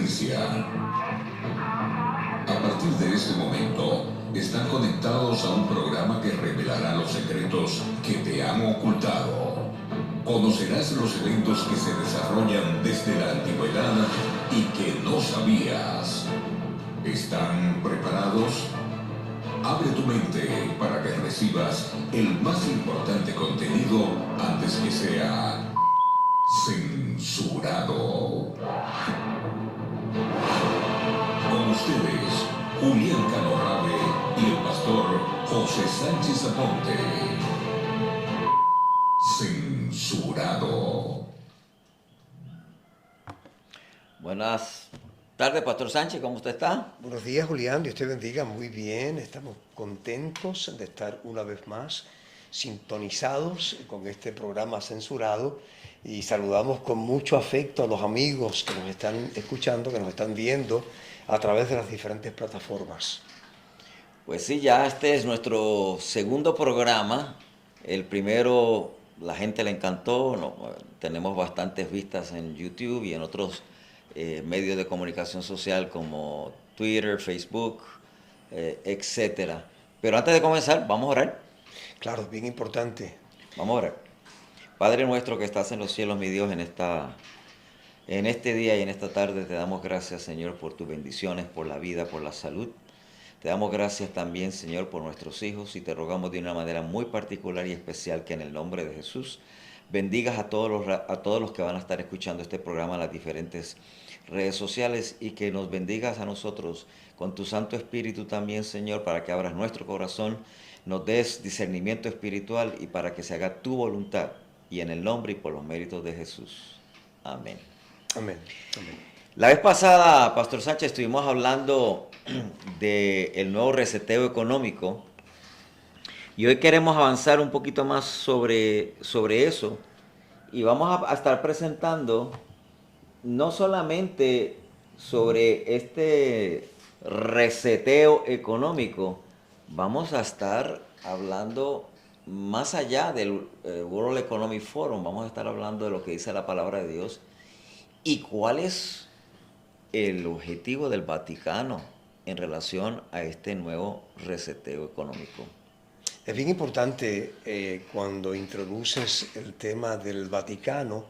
advertencia. A partir de este momento, están conectados a un programa que revelará los secretos que te han ocultado. Conocerás los eventos que se desarrollan desde la antigüedad y que no sabías. ¿Están preparados? Abre tu mente para que recibas el más importante contenido antes que sea censurado. Con ustedes, Julián Canorrabe y el pastor José Sánchez Aponte. Censurado. Buenas tardes, Pastor Sánchez, ¿cómo usted está? Buenos días, Julián, Dios te bendiga, muy bien, estamos contentos de estar una vez más sintonizados con este programa censurado y saludamos con mucho afecto a los amigos que nos están escuchando, que nos están viendo a través de las diferentes plataformas. Pues sí, ya este es nuestro segundo programa. El primero, la gente le encantó, tenemos bastantes vistas en YouTube y en otros medios de comunicación social como Twitter, Facebook, etcétera. Pero antes de comenzar, vamos a orar. Claro, bien importante. Vamos a orar. Padre nuestro que estás en los cielos, mi Dios, en este día y en esta tarde te damos gracias, Señor, por tus bendiciones, por la vida, por la salud. Te damos gracias también, Señor, por nuestros hijos y te rogamos de una manera muy particular y especial que en el nombre de Jesús bendigas a todos los que van a estar escuchando este programa en las diferentes redes sociales y que nos bendigas a nosotros con tu Santo Espíritu también, Señor, para que abras nuestro corazón, nos des discernimiento espiritual y para que se haga tu voluntad y en el nombre y por los méritos de Jesús. Amén. Amén. Amén. La vez pasada, Pastor Sánchez, estuvimos hablando del nuevo reseteo económico y hoy queremos avanzar un poquito más sobre eso y vamos a estar presentando no solamente sobre este reseteo económico, vamos a estar hablando más allá del World Economic Forum, vamos a estar hablando de lo que dice la palabra de Dios y cuál es el objetivo del Vaticano en relación a este nuevo reseteo económico. Es bien importante cuando introduces el tema del Vaticano,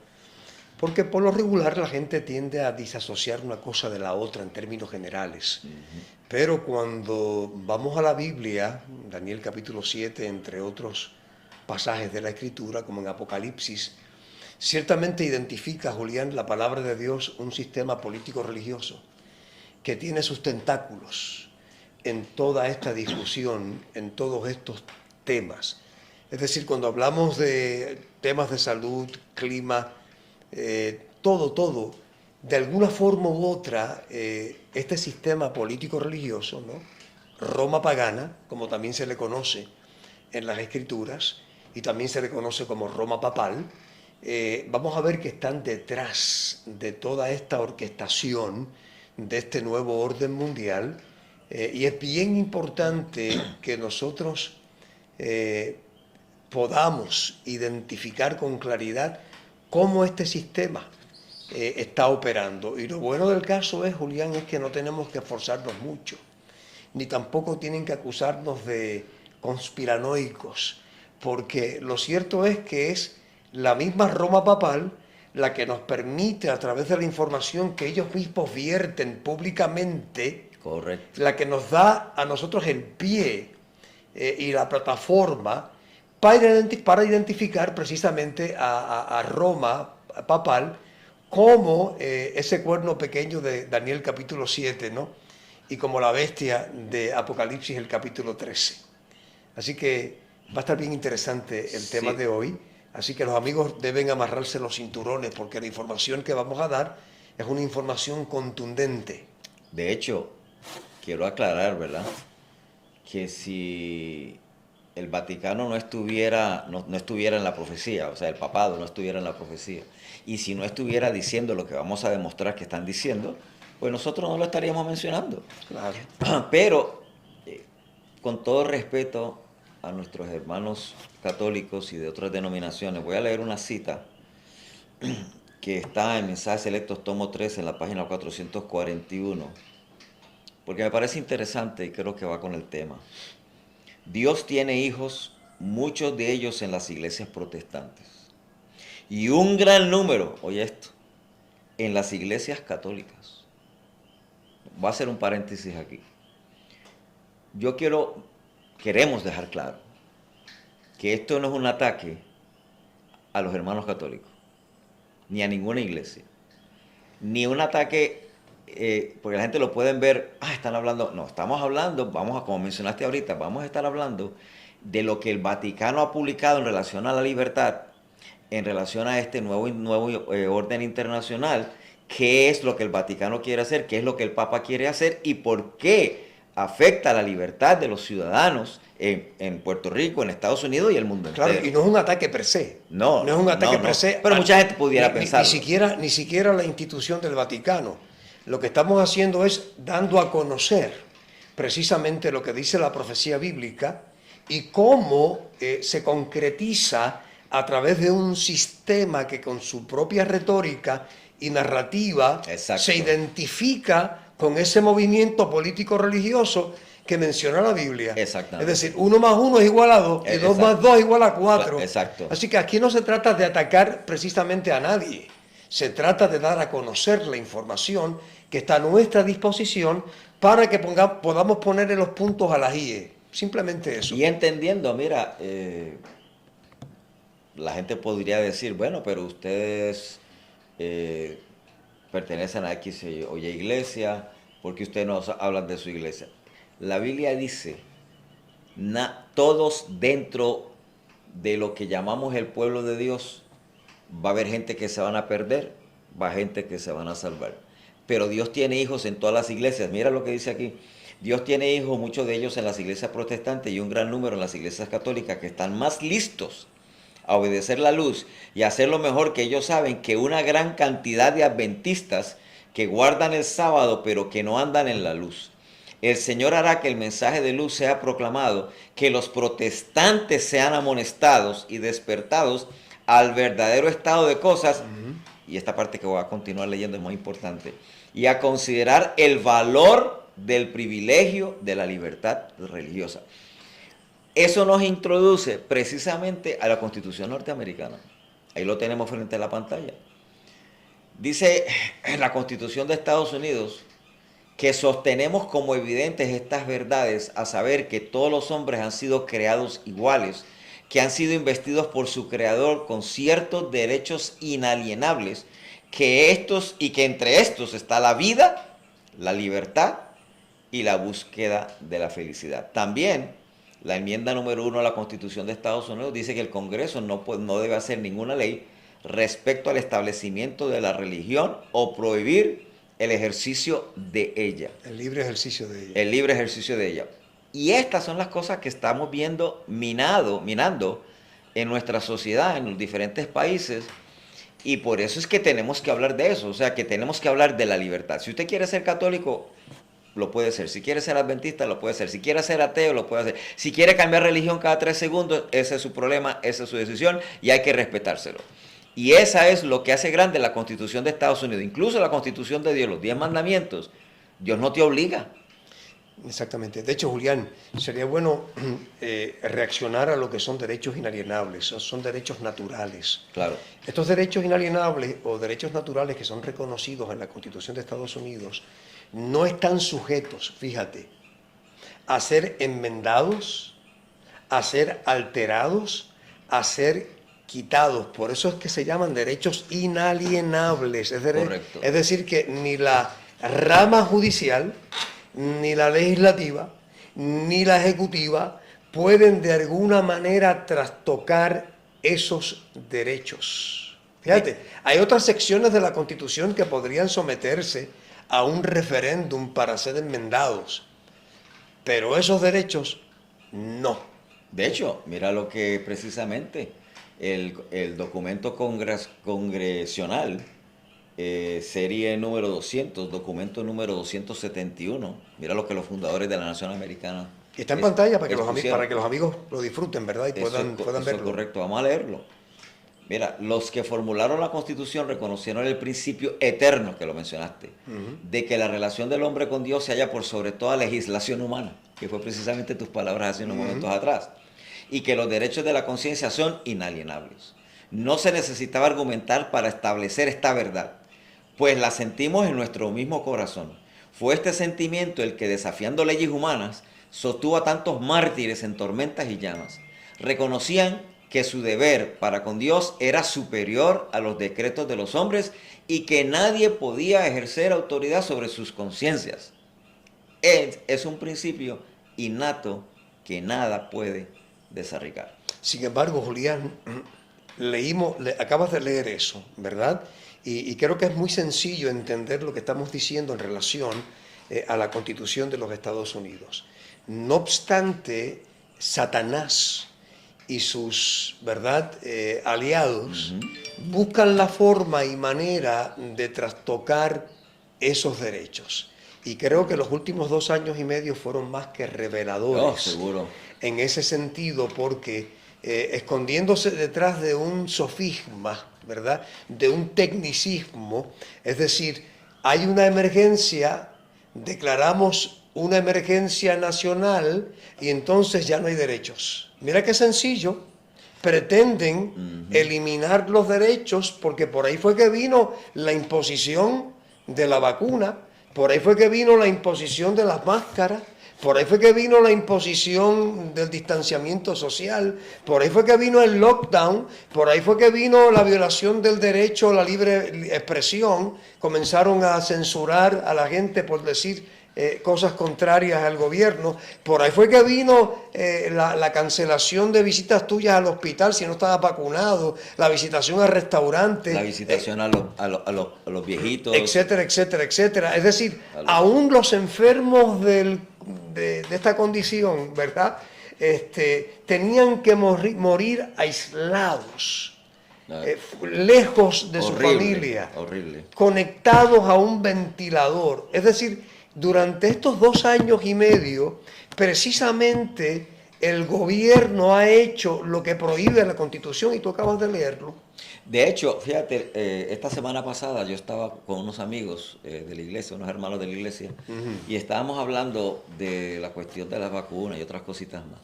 porque por lo regular la gente tiende a disasociar una cosa de la otra en términos generales. Pero cuando vamos a la Biblia, Daniel capítulo 7, entre otros pasajes de la Escritura, como en Apocalipsis, ciertamente identifica, Julián, la palabra de Dios, un sistema político-religioso que tiene sus tentáculos en toda esta discusión, en todos estos temas. Es decir, cuando hablamos de temas de salud, clima, todo, de alguna forma u otra, este sistema político-religioso, ¿no? Roma pagana, como también se le conoce en las Escrituras, y también se le conoce como Roma papal, vamos a ver que están detrás de toda esta orquestación de este nuevo orden mundial, y es bien importante que nosotros podamos identificar con claridad cómo este sistema está operando. Y lo bueno del caso es, Julián, es que no tenemos que esforzarnos mucho, ni tampoco tienen que acusarnos de conspiranoicos, porque lo cierto es que es la misma Roma papal la que nos permite, a través de la información que ellos mismos vierten públicamente, Correcto. la que nos da a nosotros el pie y la plataforma para identificar precisamente a Roma papal como ese cuerno pequeño de Daniel capítulo 7, ¿no? Y como la bestia de Apocalipsis el capítulo 13. Así que va a estar bien interesante el tema de hoy. Así que los amigos deben amarrarse los cinturones porque la información que vamos a dar es una información contundente. De hecho, quiero aclarar, ¿verdad? Que si el Vaticano no estuviera en la profecía, o sea, el papado no estuviera en la profecía, y si no estuviera diciendo lo que vamos a demostrar que están diciendo, pues nosotros no lo estaríamos mencionando. Claro. Pero, con todo respeto a nuestros hermanos católicos y de otras denominaciones, voy a leer una cita que está en Mensajes Selectos, tomo 3, en la página 441, porque me parece interesante y creo que va con el tema. Dios tiene hijos, muchos de ellos en las iglesias protestantes, y un gran número, oye esto, en las iglesias católicas. Voy a hacer un paréntesis aquí. Queremos dejar claro que esto no es un ataque a los hermanos católicos, ni a ninguna iglesia, ni un ataque, porque la gente lo pueden ver, están hablando, no, estamos hablando, como mencionaste ahorita, vamos a estar hablando de lo que el Vaticano ha publicado en relación a la libertad, en relación a este nuevo orden internacional, qué es lo que el Vaticano quiere hacer, qué es lo que el Papa quiere hacer y por qué afecta la libertad de los ciudadanos en Puerto Rico, en Estados Unidos y el mundo entero. Claro, y no es un ataque per se. No, no es un ataque per se. Pero mucha gente pudiera pensar. Ni siquiera la institución del Vaticano. Lo que estamos haciendo es dando a conocer precisamente lo que dice la profecía bíblica y cómo se concretiza a través de un sistema que con su propia retórica y narrativa se identifica con ese movimiento político-religioso que menciona la Biblia. Exactamente. Es decir, 1 más 1 es igual a 2 y 2 más 2 es igual a 4. Exacto. Así que aquí no se trata de atacar precisamente a nadie. Se trata de dar a conocer la información que está a nuestra disposición para que podamos ponerle los puntos a las IE. Simplemente eso. Y entendiendo, mira, la gente podría decir, bueno, pero ustedes pertenecen a X o Y iglesia, ¿por qué ustedes no hablan de su iglesia? La Biblia dice, todos dentro de lo que llamamos el pueblo de Dios, va a haber gente que se van a perder, va a haber gente que se van a salvar. Pero Dios tiene hijos en todas las iglesias. Mira lo que dice aquí. Dios tiene hijos, muchos de ellos en las iglesias protestantes y un gran número en las iglesias católicas que están más listos a obedecer la luz y a hacer lo mejor que ellos saben que una gran cantidad de adventistas que guardan el sábado pero que no andan en la luz. El Señor hará que el mensaje de luz sea proclamado, que los protestantes sean amonestados y despertados al verdadero estado de cosas, y esta parte que voy a continuar leyendo es muy importante, y a considerar el valor del privilegio de la libertad religiosa. Eso nos introduce precisamente a la Constitución norteamericana. Ahí lo tenemos frente a la pantalla. Dice en la Constitución de Estados Unidos que sostenemos como evidentes estas verdades, a saber que todos los hombres han sido creados iguales, que han sido investidos por su creador con ciertos derechos inalienables, que entre estos está la vida, la libertad y la búsqueda de la felicidad. También la enmienda número 1 a la Constitución de Estados Unidos dice que el Congreso no debe hacer ninguna ley respecto al establecimiento de la religión o prohibir el ejercicio de ella. El libre ejercicio de ella. El libre ejercicio de ella. Y estas son las cosas que estamos viendo minando en nuestra sociedad, en los diferentes países. Y por eso es que tenemos que hablar de eso. O sea, que tenemos que hablar de la libertad. Si usted quiere ser católico, lo puede ser. Si quiere ser adventista, lo puede ser. Si quiere ser ateo, lo puede hacer. Si quiere cambiar religión cada 3 segundos, ese es su problema, esa es su decisión y hay que respetárselo. Y esa es lo que hace grande la Constitución de Estados Unidos. Incluso la Constitución de Dios, los 10 mandamientos. Dios no te obliga. Exactamente. De hecho, Julián, sería bueno reaccionar a lo que son derechos inalienables, son derechos naturales. Claro. Estos derechos inalienables o derechos naturales que son reconocidos en la Constitución de Estados Unidos no están sujetos, fíjate, a ser enmendados, a ser alterados, a ser quitados. Por eso es que se llaman derechos inalienables. Es decir, que ni la rama judicial, ni la legislativa, ni la ejecutiva pueden de alguna manera trastocar esos derechos. Fíjate, hay otras secciones de la Constitución que podrían someterse a un referéndum para ser enmendados, pero esos derechos no. De hecho, mira lo que precisamente el documento congresional, serie número 200, documento número 271, mira lo que los fundadores de la Nación Americana... Está en pantalla para que los amigos lo disfruten, ¿verdad? Y puedan verlo. Correcto, vamos a leerlo. Mira, los que formularon la Constitución reconocieron el principio eterno, que lo mencionaste, de que la relación del hombre con Dios se halla por sobre toda legislación humana, que fue precisamente tus palabras hace unos momentos atrás, y que los derechos de la conciencia son inalienables. No se necesitaba argumentar para establecer esta verdad, pues la sentimos en nuestro mismo corazón. Fue este sentimiento el que, desafiando leyes humanas, sostuvo a tantos mártires en tormentas y llamas. Reconocían que su deber para con Dios era superior a los decretos de los hombres y que nadie podía ejercer autoridad sobre sus conciencias. Es un principio innato que nada puede desarraigar. Sin embargo, Julián, acabas de leer eso, ¿verdad? Y creo que es muy sencillo entender lo que estamos diciendo en relación a la Constitución de los Estados Unidos. No obstante, Satanás y sus aliados buscan la forma y manera de trastocar esos derechos. Y creo que los últimos 2 años y medio fueron más que reveladores. Seguro. En ese sentido, porque escondiéndose detrás de un sofisma, ¿verdad?, de un tecnicismo, es decir, hay una emergencia, declaramos una emergencia nacional y entonces ya no hay derechos. Mira qué sencillo. Pretenden eliminar los derechos porque por ahí fue que vino la imposición de la vacuna, por ahí fue que vino la imposición de las máscaras, por ahí fue que vino la imposición del distanciamiento social, por ahí fue que vino el lockdown, por ahí fue que vino la violación del derecho a la libre expresión, comenzaron a censurar a la gente por decir cosas contrarias al gobierno, por ahí fue que vino la cancelación de visitas tuyas al hospital si no estabas vacunado, la visitación al restaurante, la visitación a los viejitos, etcétera, etcétera, etcétera. Es decir, aún los enfermos de esta condición, ¿verdad?, tenían que morir aislados, lejos de su familia, conectados a un ventilador. Es decir, durante estos 2 años y medio, precisamente el gobierno ha hecho lo que prohíbe la Constitución y tú acabas de leerlo. De hecho, fíjate, esta semana pasada yo estaba con unos amigos de la iglesia, unos hermanos de la iglesia, y estábamos hablando de la cuestión de las vacunas y otras cositas más.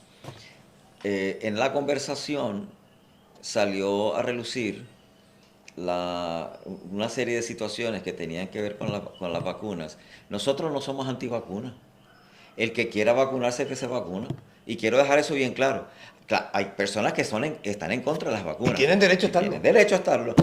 En la conversación salió a relucir una serie de situaciones que tenían que ver con las vacunas. Nosotros no somos antivacunas. El que quiera vacunarse, que se vacuna. Y quiero dejar eso bien claro. Hay personas que están en contra de las vacunas. Y tienen derecho a estarlo. Tienen derecho a estarlo.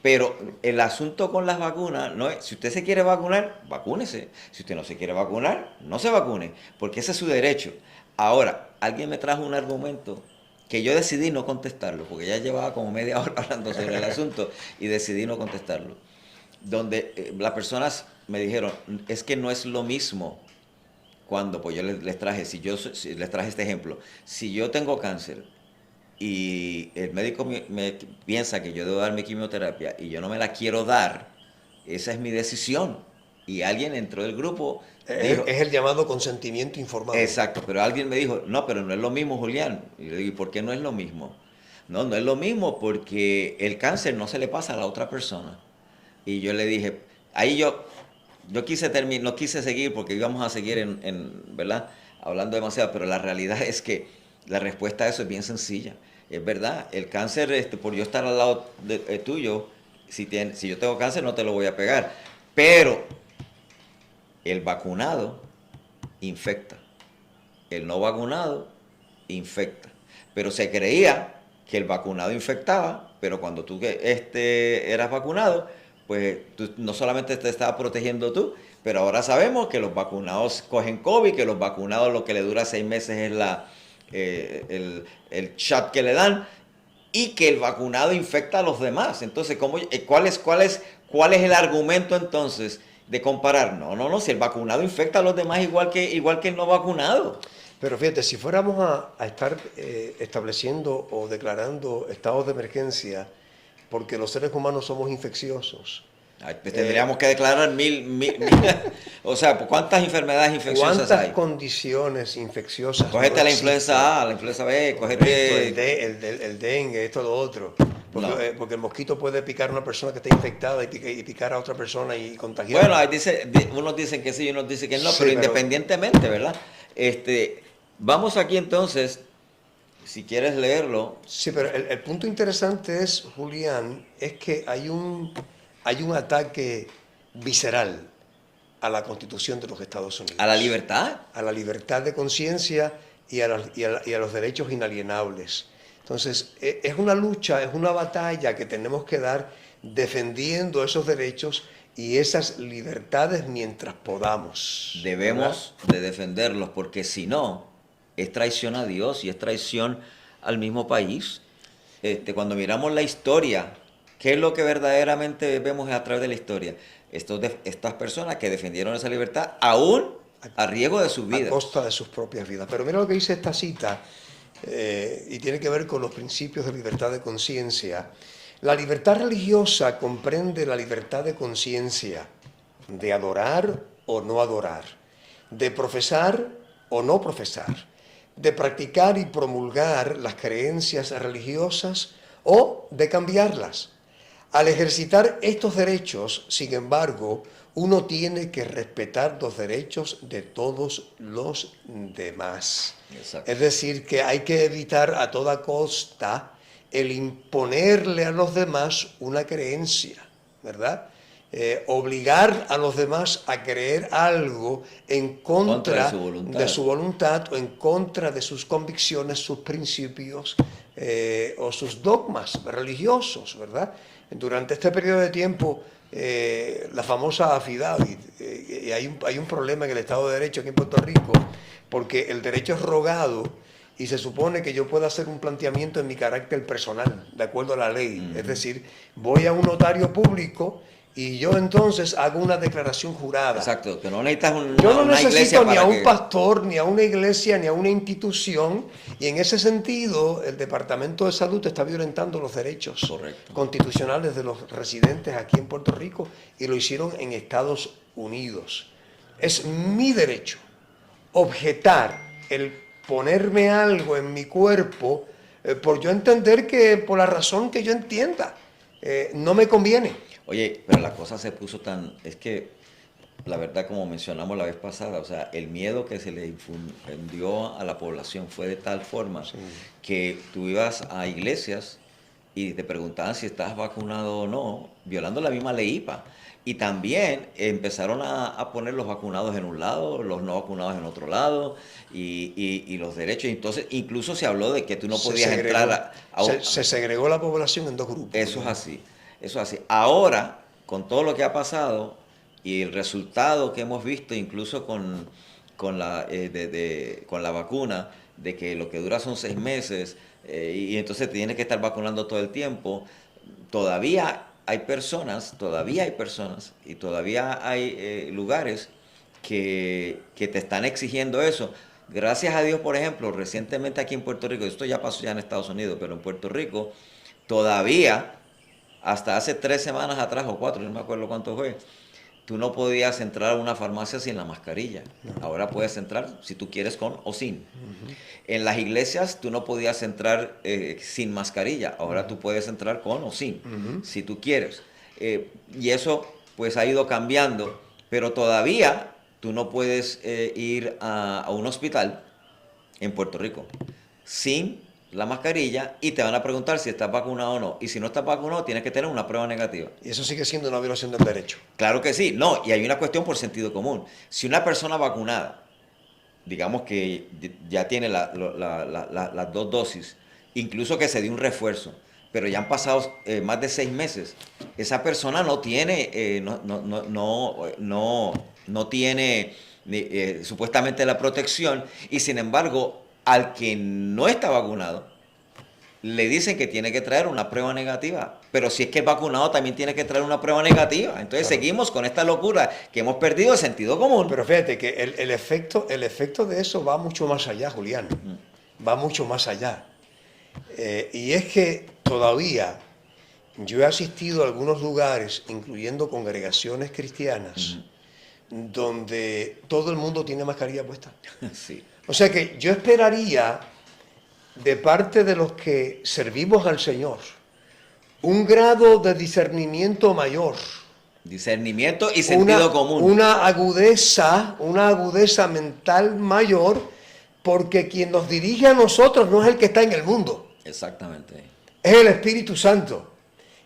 Pero el asunto con las vacunas no es, si usted se quiere vacunar, vacúnese. Si usted no se quiere vacunar, no se vacune, porque ese es su derecho. Ahora, alguien me trajo un argumento que yo decidí no contestarlo, porque ya llevaba como media hora hablando sobre el asunto y decidí no contestarlo. Donde las personas me dijeron, es que no es lo mismo cuando, pues yo les traje, si les traje este ejemplo, si yo tengo cáncer y el médico me piensa que yo debo darme quimioterapia y yo no me la quiero dar, esa es mi decisión. Y alguien entró del grupo. Dijo, es el llamado consentimiento informado. Exacto, pero alguien me dijo, no, pero no es lo mismo, Julián. Y le digo, ¿por qué no es lo mismo? No, no es lo mismo porque el cáncer no se le pasa a la otra persona. Y yo le dije, ahí yo no quise seguir porque íbamos a seguir ¿verdad?, hablando demasiado, pero la realidad es que la respuesta a eso es bien sencilla. Es verdad, el cáncer, por yo estar al lado tuyo, si yo tengo cáncer no te lo voy a pegar, pero el vacunado infecta, el no vacunado infecta. Pero se creía que el vacunado infectaba, pero cuando tú eras vacunado, pues tú no solamente te estabas protegiendo tú, pero ahora sabemos que los vacunados cogen COVID, que los vacunados lo que le dura 6 meses es el shot que le dan, y que el vacunado infecta a los demás. Entonces, ¿cuál es el argumento entonces de comparar? No, si el vacunado infecta a los demás igual que el no vacunado. Pero fíjate, si fuéramos a estar estableciendo o declarando estados de emergencia porque los seres humanos somos infecciosos, tendríamos que declarar mil o sea, ¿cuántas enfermedades infecciosas hay? ¿Cuántas condiciones infecciosas? Cógete la influenza A, la influenza B, cógete el dengue, esto, lo otro. Porque, No. porque el mosquito puede picar a una persona que está infectada y picar a otra persona y contagiar. Bueno, ahí unos dicen que sí y unos dicen que no, Sí, pero pero- independientemente, ¿verdad? Vamos aquí entonces, si quieres leerlo. Sí, pero el punto interesante es, Julián, es que hay un ataque visceral a la Constitución de los Estados Unidos. ¿A la libertad? A la libertad de conciencia y a los derechos inalienables. Entonces, es una lucha, es una batalla que tenemos que dar defendiendo esos derechos y esas libertades mientras podamos. Debemos de defenderlos, porque si no, es traición a Dios y es traición al mismo país. Cuando miramos la historia, ¿qué es lo que verdaderamente vemos a través de la historia? Estas personas que defendieron esa libertad, aún a riesgo de sus A vidas. costa de sus propias vidas. Pero mira lo que dice esta cita, y tiene que ver con los principios de libertad de conciencia. La libertad religiosa comprende la libertad de conciencia, de adorar o no adorar, de profesar o no profesar, de practicar y promulgar las creencias religiosas o de cambiarlas. Al ejercitar estos derechos, sin embargo, uno tiene que respetar los derechos de todos los demás. Exacto. Es decir, que hay que evitar a toda costa el imponerle a los demás una creencia, ¿verdad? Obligar a los demás a creer algo en contra de su voluntad o en contra de sus convicciones, sus principios o sus dogmas religiosos, ¿verdad? Durante este periodo de tiempo, la famosa affidavit, y hay un problema en el Estado de Derecho aquí en Puerto Rico, porque el derecho es rogado y se supone que yo puedo hacer un planteamiento en mi carácter personal, de acuerdo a la ley. Es decir, voy a un notario público y yo entonces hago una declaración jurada. Exacto, que no necesitas Yo no una iglesia necesito ni para a un que... pastor, ni a una iglesia, ni a una institución, y en ese sentido el Departamento de Salud está violentando los derechos Correcto. constitucionales de los residentes aquí en Puerto Rico y lo hicieron en Estados Unidos. Es mi derecho objetar el ponerme algo en mi cuerpo por yo entender que, por la razón que yo entienda, no me conviene. Oye, pero la cosa se puso tan... Es que, la verdad, como mencionamos la vez pasada, o sea, el miedo que se le infundió a la población fue de tal forma que tú ibas a iglesias y te preguntaban si estabas vacunado o no, violando la misma ley IPA. Y también empezaron a poner los vacunados en un lado, los no vacunados en otro lado, y los derechos. Entonces, incluso se habló de que tú no podías entrar se segregó la población en dos grupos. Eso es así, eso es así. Ahora, con todo lo que ha pasado y el resultado que hemos visto, incluso con la vacuna, de que lo que dura son 6 meses, y entonces te tienes que estar vacunando todo el tiempo, todavía hay personas y todavía hay lugares que te están exigiendo eso. Gracias a Dios, por ejemplo, recientemente aquí en Puerto Rico, esto ya pasó ya en Estados Unidos, pero en Puerto Rico todavía, hasta hace 3 semanas atrás o 4, no me acuerdo cuánto fue, tú no podías entrar a una farmacia sin la mascarilla. Ahora puedes entrar si tú quieres con o sin. En las iglesias tú no podías entrar sin mascarilla. Ahora tú puedes entrar con o sin, si tú quieres. Y eso pues ha ido cambiando, pero todavía tú no puedes ir a un hospital en Puerto Rico sin la mascarilla y te van a preguntar si estás vacunado o no. Y si no estás vacunado, tienes que tener una prueba negativa. Y eso sigue siendo una violación del derecho. Claro que sí. No, y hay una cuestión por sentido común. Si una persona vacunada, digamos que ya tiene las 2 dosis, incluso que se dio un refuerzo, pero ya han pasado más de 6 meses, esa persona no tiene, no tiene supuestamente la protección, y sin embargo, al que no está vacunado, le dicen que tiene que traer una prueba negativa. Pero si es que es vacunado, también tiene que traer una prueba negativa. Entonces seguimos con esta locura que hemos perdido el sentido común. Pero fíjate que el efecto de eso va mucho más allá, Julián. Va mucho más allá. Y es que todavía yo he asistido a algunos lugares, incluyendo congregaciones cristianas, donde todo el mundo tiene mascarilla puesta. Sí. O sea que yo esperaría de parte de los que servimos al Señor un grado de discernimiento mayor. Discernimiento y sentido común. Una agudeza mental mayor, porque quien nos dirige a nosotros no es el que está en el mundo. Exactamente. Es el Espíritu Santo.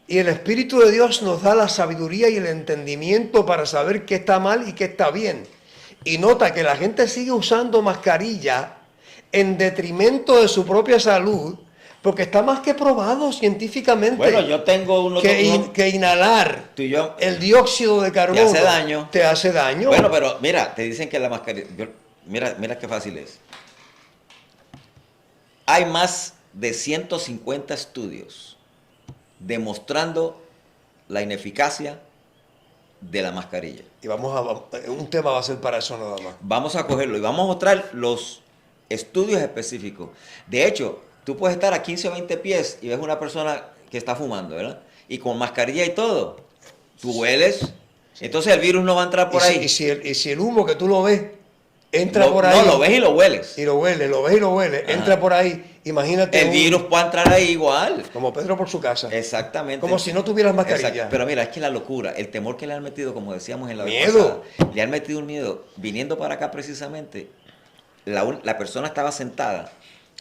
Y el Espíritu de Dios nos da la sabiduría y el entendimiento para saber qué está mal y qué está bien. Y nota que la gente sigue usando mascarilla en detrimento de su propia salud, porque está más que probado científicamente. Bueno, yo tengo que inhalar tú y yo, el dióxido de carbono te hace daño. Te hace daño. Bueno, pero mira, te dicen que la mascarilla... Mira qué fácil es. Hay más de 150 estudios demostrando la ineficacia de la mascarilla. Y un tema va a ser para eso nada más. Vamos a cogerlo y vamos a mostrar los estudios específicos. De hecho, tú puedes estar a 15 o 20 pies y ves una persona que está fumando, ¿verdad? Y con mascarilla y todo. Tú hueles, entonces el virus no va a entrar por ahí. Y si el humo que tú lo ves entra por ahí. No, lo ves y lo hueles. Y lo ves y lo hueles. Ajá. Entra por ahí. Imagínate. El virus puede entrar ahí igual. Como Pedro por su casa. Exactamente. Como si no tuvieras mascarilla. Exacto. Pero mira, es que la locura, el temor que le han metido, como decíamos en la vez pasada, le han metido un miedo. Viniendo para acá precisamente, la persona estaba sentada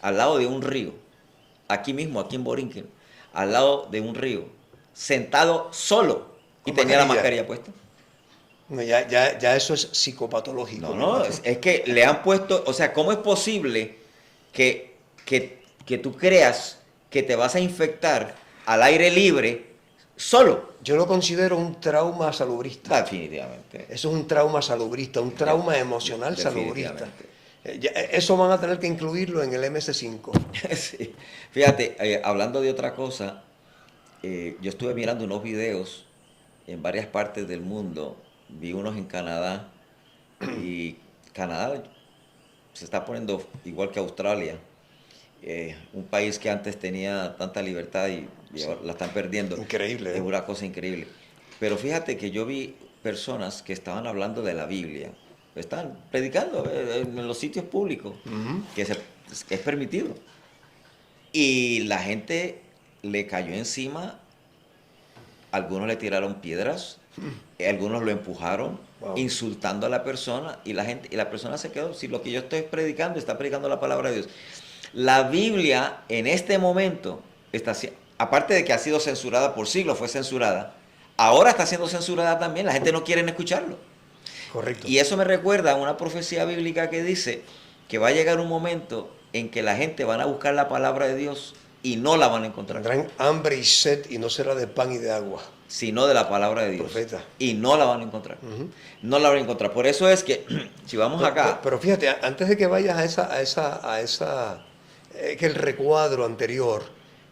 al lado de un río, aquí mismo, aquí en Borinquen, al lado de un río, sentado solo y tenía la mascarilla puesta. No, ya eso es psicopatológico. No, es que le han puesto, o sea, ¿cómo es posible que tú creas que te vas a infectar al aire libre solo? Yo lo considero un trauma salubrista. Definitivamente. Eso es un trauma salubrista, un trauma emocional salubrista. Eso van a tener que incluirlo en el MS5. Sí. Fíjate, hablando de otra cosa, yo estuve mirando unos videos en varias partes del mundo. Vi unos en Canadá y Canadá se está poniendo igual que Australia, un país que antes tenía tanta libertad y ahora la están perdiendo. Increíble. Es una cosa increíble. Pero fíjate que yo vi personas que estaban hablando de la Biblia, están predicando en los sitios públicos, que es permitido. Y la gente le cayó encima, algunos le tiraron piedras, algunos lo empujaron, insultando a la persona, y la persona se quedó. Si lo que yo estoy predicando, está predicando la palabra de Dios. La Biblia en este momento aparte de que ha sido censurada por siglos, fue censurada, ahora está siendo censurada también, la gente no quiere escucharlo. Correcto. Y eso me recuerda a una profecía bíblica que dice que va a llegar un momento en que la gente van a buscar la palabra de Dios y no la van a encontrar. Tendrán hambre y sed y no será de pan y de agua, sino de la palabra de Dios. Profeta. Y no la van a encontrar. No la van a encontrar. Por eso es que, si vamos acá... Pero fíjate, antes de que vayas que el recuadro anterior,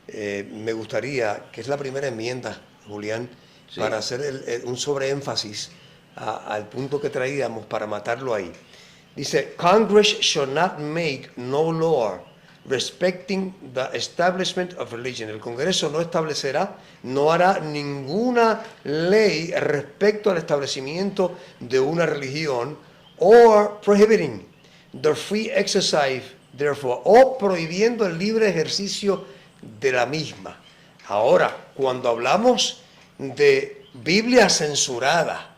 me gustaría, que es la primera enmienda, Julián, sí, para hacer un sobreénfasis al punto que traíamos para matarlo ahí. Dice, Congress shall not make no law respecting the establishment of religion. El Congreso no hará ninguna ley respecto al establecimiento de una religión, or prohibiting the free exercise therefore, o prohibiendo el libre ejercicio de la misma. Ahora, cuando hablamos de Biblia censurada,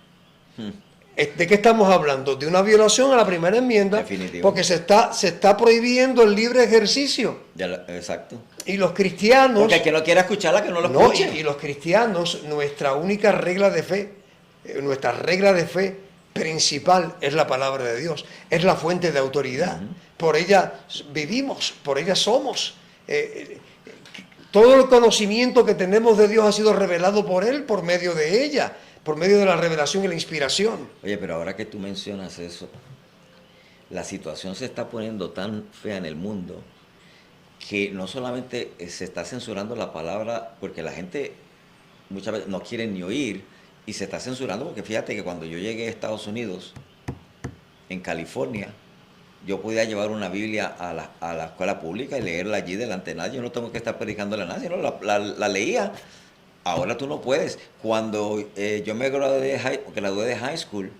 ¿de qué estamos hablando? De una violación a la primera enmienda. Definitivo. Porque se está prohibiendo el libre ejercicio. Exacto. Y los cristianos... Porque el que no quiera escucharla, que no lo escuche. Y los cristianos, nuestra única regla de fe, nuestra regla de fe principal es la palabra de Dios. Es la fuente de autoridad. Por ella vivimos, por ella somos. Todo el conocimiento que tenemos de Dios ha sido revelado por Él, por medio de ella, por medio de la revelación y la inspiración. Oye, pero ahora que tú mencionas eso, la situación se está poniendo tan fea en el mundo que no solamente se está censurando la palabra, porque la gente muchas veces no quiere ni oír, y se está censurando porque fíjate que cuando yo llegué a Estados Unidos, en California, yo podía llevar una Biblia a la escuela pública y leerla allí delante de nadie. Yo no tengo que estar predicándole a nadie, ¿no? La leía. Ahora tú no puedes. Cuando yo me gradué de high school,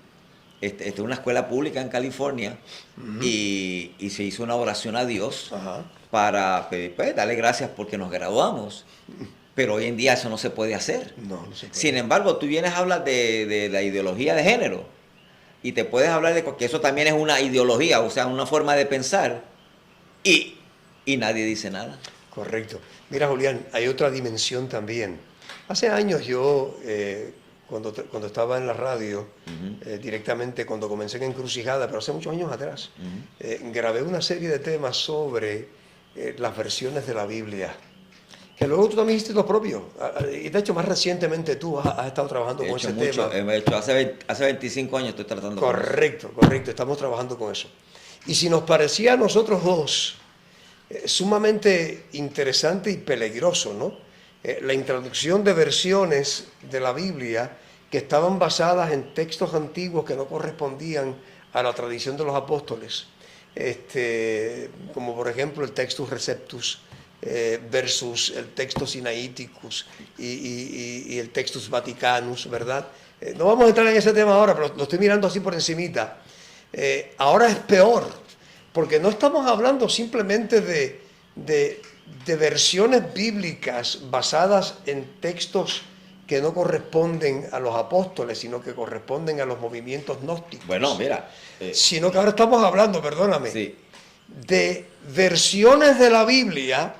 estuve en una escuela pública en California, y se hizo una oración a Dios para pedir, pues, darle gracias porque nos graduamos. Pero hoy en día eso no se puede hacer. No, no se puede. Sin embargo, tú vienes a hablar de la ideología de género y te puedes hablar de que eso también es una ideología, o sea, una forma de pensar y nadie dice nada. Correcto. Mira, Julián, hay otra dimensión también. Hace años yo, cuando estaba en la radio, directamente cuando comencé en Encrucijada, pero hace muchos años atrás, grabé una serie de temas sobre las versiones de la Biblia. Que luego tú también hiciste lo propio. Y de hecho, más recientemente tú has estado trabajando con ese tema. He hecho hace 25 años estoy tratando con eso. Correcto, estamos trabajando con eso. Y si nos parecía a nosotros dos sumamente interesante y peligroso, ¿no? La introducción de versiones de la Biblia que estaban basadas en textos antiguos que no correspondían a la tradición de los apóstoles, como por ejemplo el Textus Receptus, versus el Textus Sinaiticus y el Textus Vaticanus, ¿verdad? No vamos a entrar en ese tema ahora, pero lo estoy mirando así por encimita. Ahora es peor, porque no estamos hablando simplemente de versiones bíblicas basadas en textos que no corresponden a los apóstoles, sino que corresponden a los movimientos gnósticos. Bueno, mira. Sino que ahora estamos hablando, perdóname, sí, de versiones de la Biblia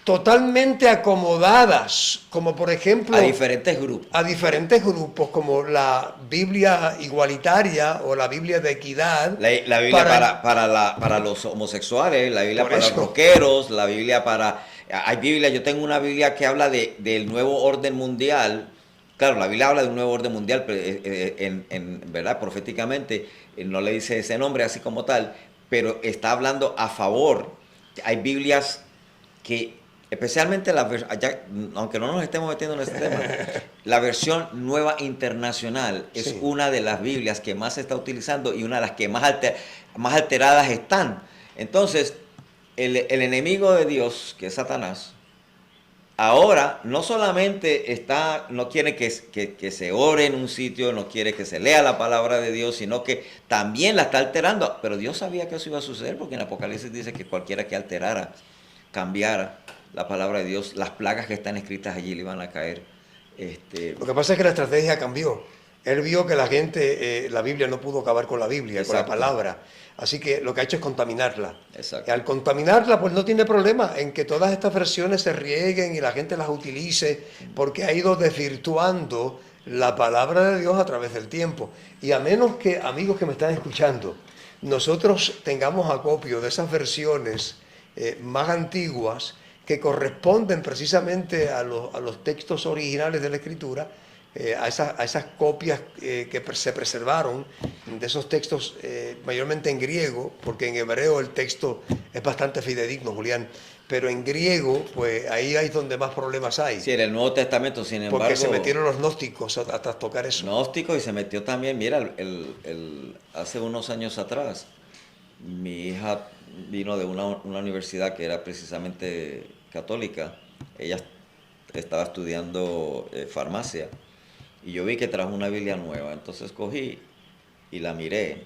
totalmente acomodadas, como por ejemplo... A diferentes grupos, como la Biblia igualitaria o la Biblia de equidad. La Biblia para los homosexuales, la Biblia para los rockeros, la Biblia para... Hay Biblia, yo tengo una Biblia que habla del nuevo orden mundial. Claro, la Biblia habla de un nuevo orden mundial, pero ¿verdad? Proféticamente no le dice ese nombre así como tal, pero está hablando a favor. Hay Biblias que... Especialmente aunque no nos estemos metiendo en este tema, la versión nueva internacional es una de las Biblias que más se está utilizando y una de las que más alteradas están. Entonces, el enemigo de Dios, que es Satanás, ahora no solamente no quiere que se ore en un sitio, no quiere que se lea la palabra de Dios, sino que también la está alterando. Pero Dios sabía que eso iba a suceder, porque en Apocalipsis dice que cualquiera que alterara, cambiara la palabra de Dios, las plagas que están escritas allí le iban a caer. Lo que pasa es que la estrategia cambió. Él vio que la gente, la Biblia no pudo acabar con la Biblia, exacto, con la palabra. Así que lo que ha hecho es contaminarla. Exacto. Y al contaminarla, pues no tiene problema en que todas estas versiones se rieguen y la gente las utilice, porque ha ido desvirtuando la palabra de Dios a través del tiempo. Y a menos que, amigos que me están escuchando, nosotros tengamos acopio de esas versiones más antiguas, que corresponden precisamente a los textos originales de la Escritura, a esas copias que se preservaron de esos textos, mayormente en griego, porque en hebreo el texto es bastante fidedigno, Julián, pero en griego, pues ahí es donde más problemas hay. Sí, en el Nuevo Testamento, sin embargo... Porque se metieron los gnósticos a tocar eso. Gnósticos, y se metió también, mira, hace unos años atrás, mi hija vino de una universidad que era precisamente católica. Ella estaba estudiando farmacia y yo vi que trajo una Biblia nueva. Entonces cogí y la miré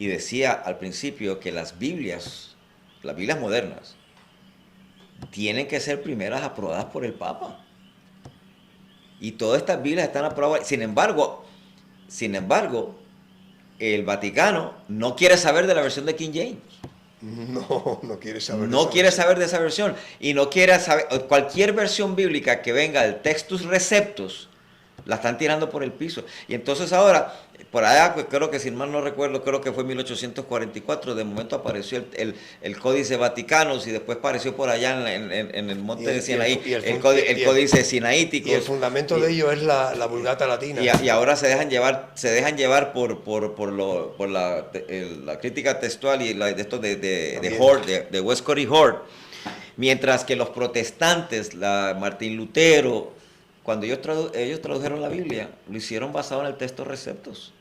y decía al principio que las Biblias modernas, tienen que ser primeras aprobadas por el Papa. Y todas estas Biblias están aprobadas. Sin embargo, el Vaticano no quiere saber de la versión de King James. No quiere saber. No quiere saber de esa versión. Y no quiere saber. Cualquier versión bíblica que venga del Textus Receptus, la están tirando por el piso. Y entonces ahora, por allá, pues creo que, si mal no recuerdo, creo que fue en 1844, de momento apareció el Códice Vaticanus, y después apareció por allá en el monte de Sinaí el Códice Sinaítico. Y el fundamento de ello es la Vulgata Latina. Y ahora se dejan llevar por la crítica textual y de esto de Hort, de Westcott y Hort. Mientras que los protestantes, Martín Lutero, cuando ellos tradujeron la Biblia, lo hicieron basado en el texto Receptus.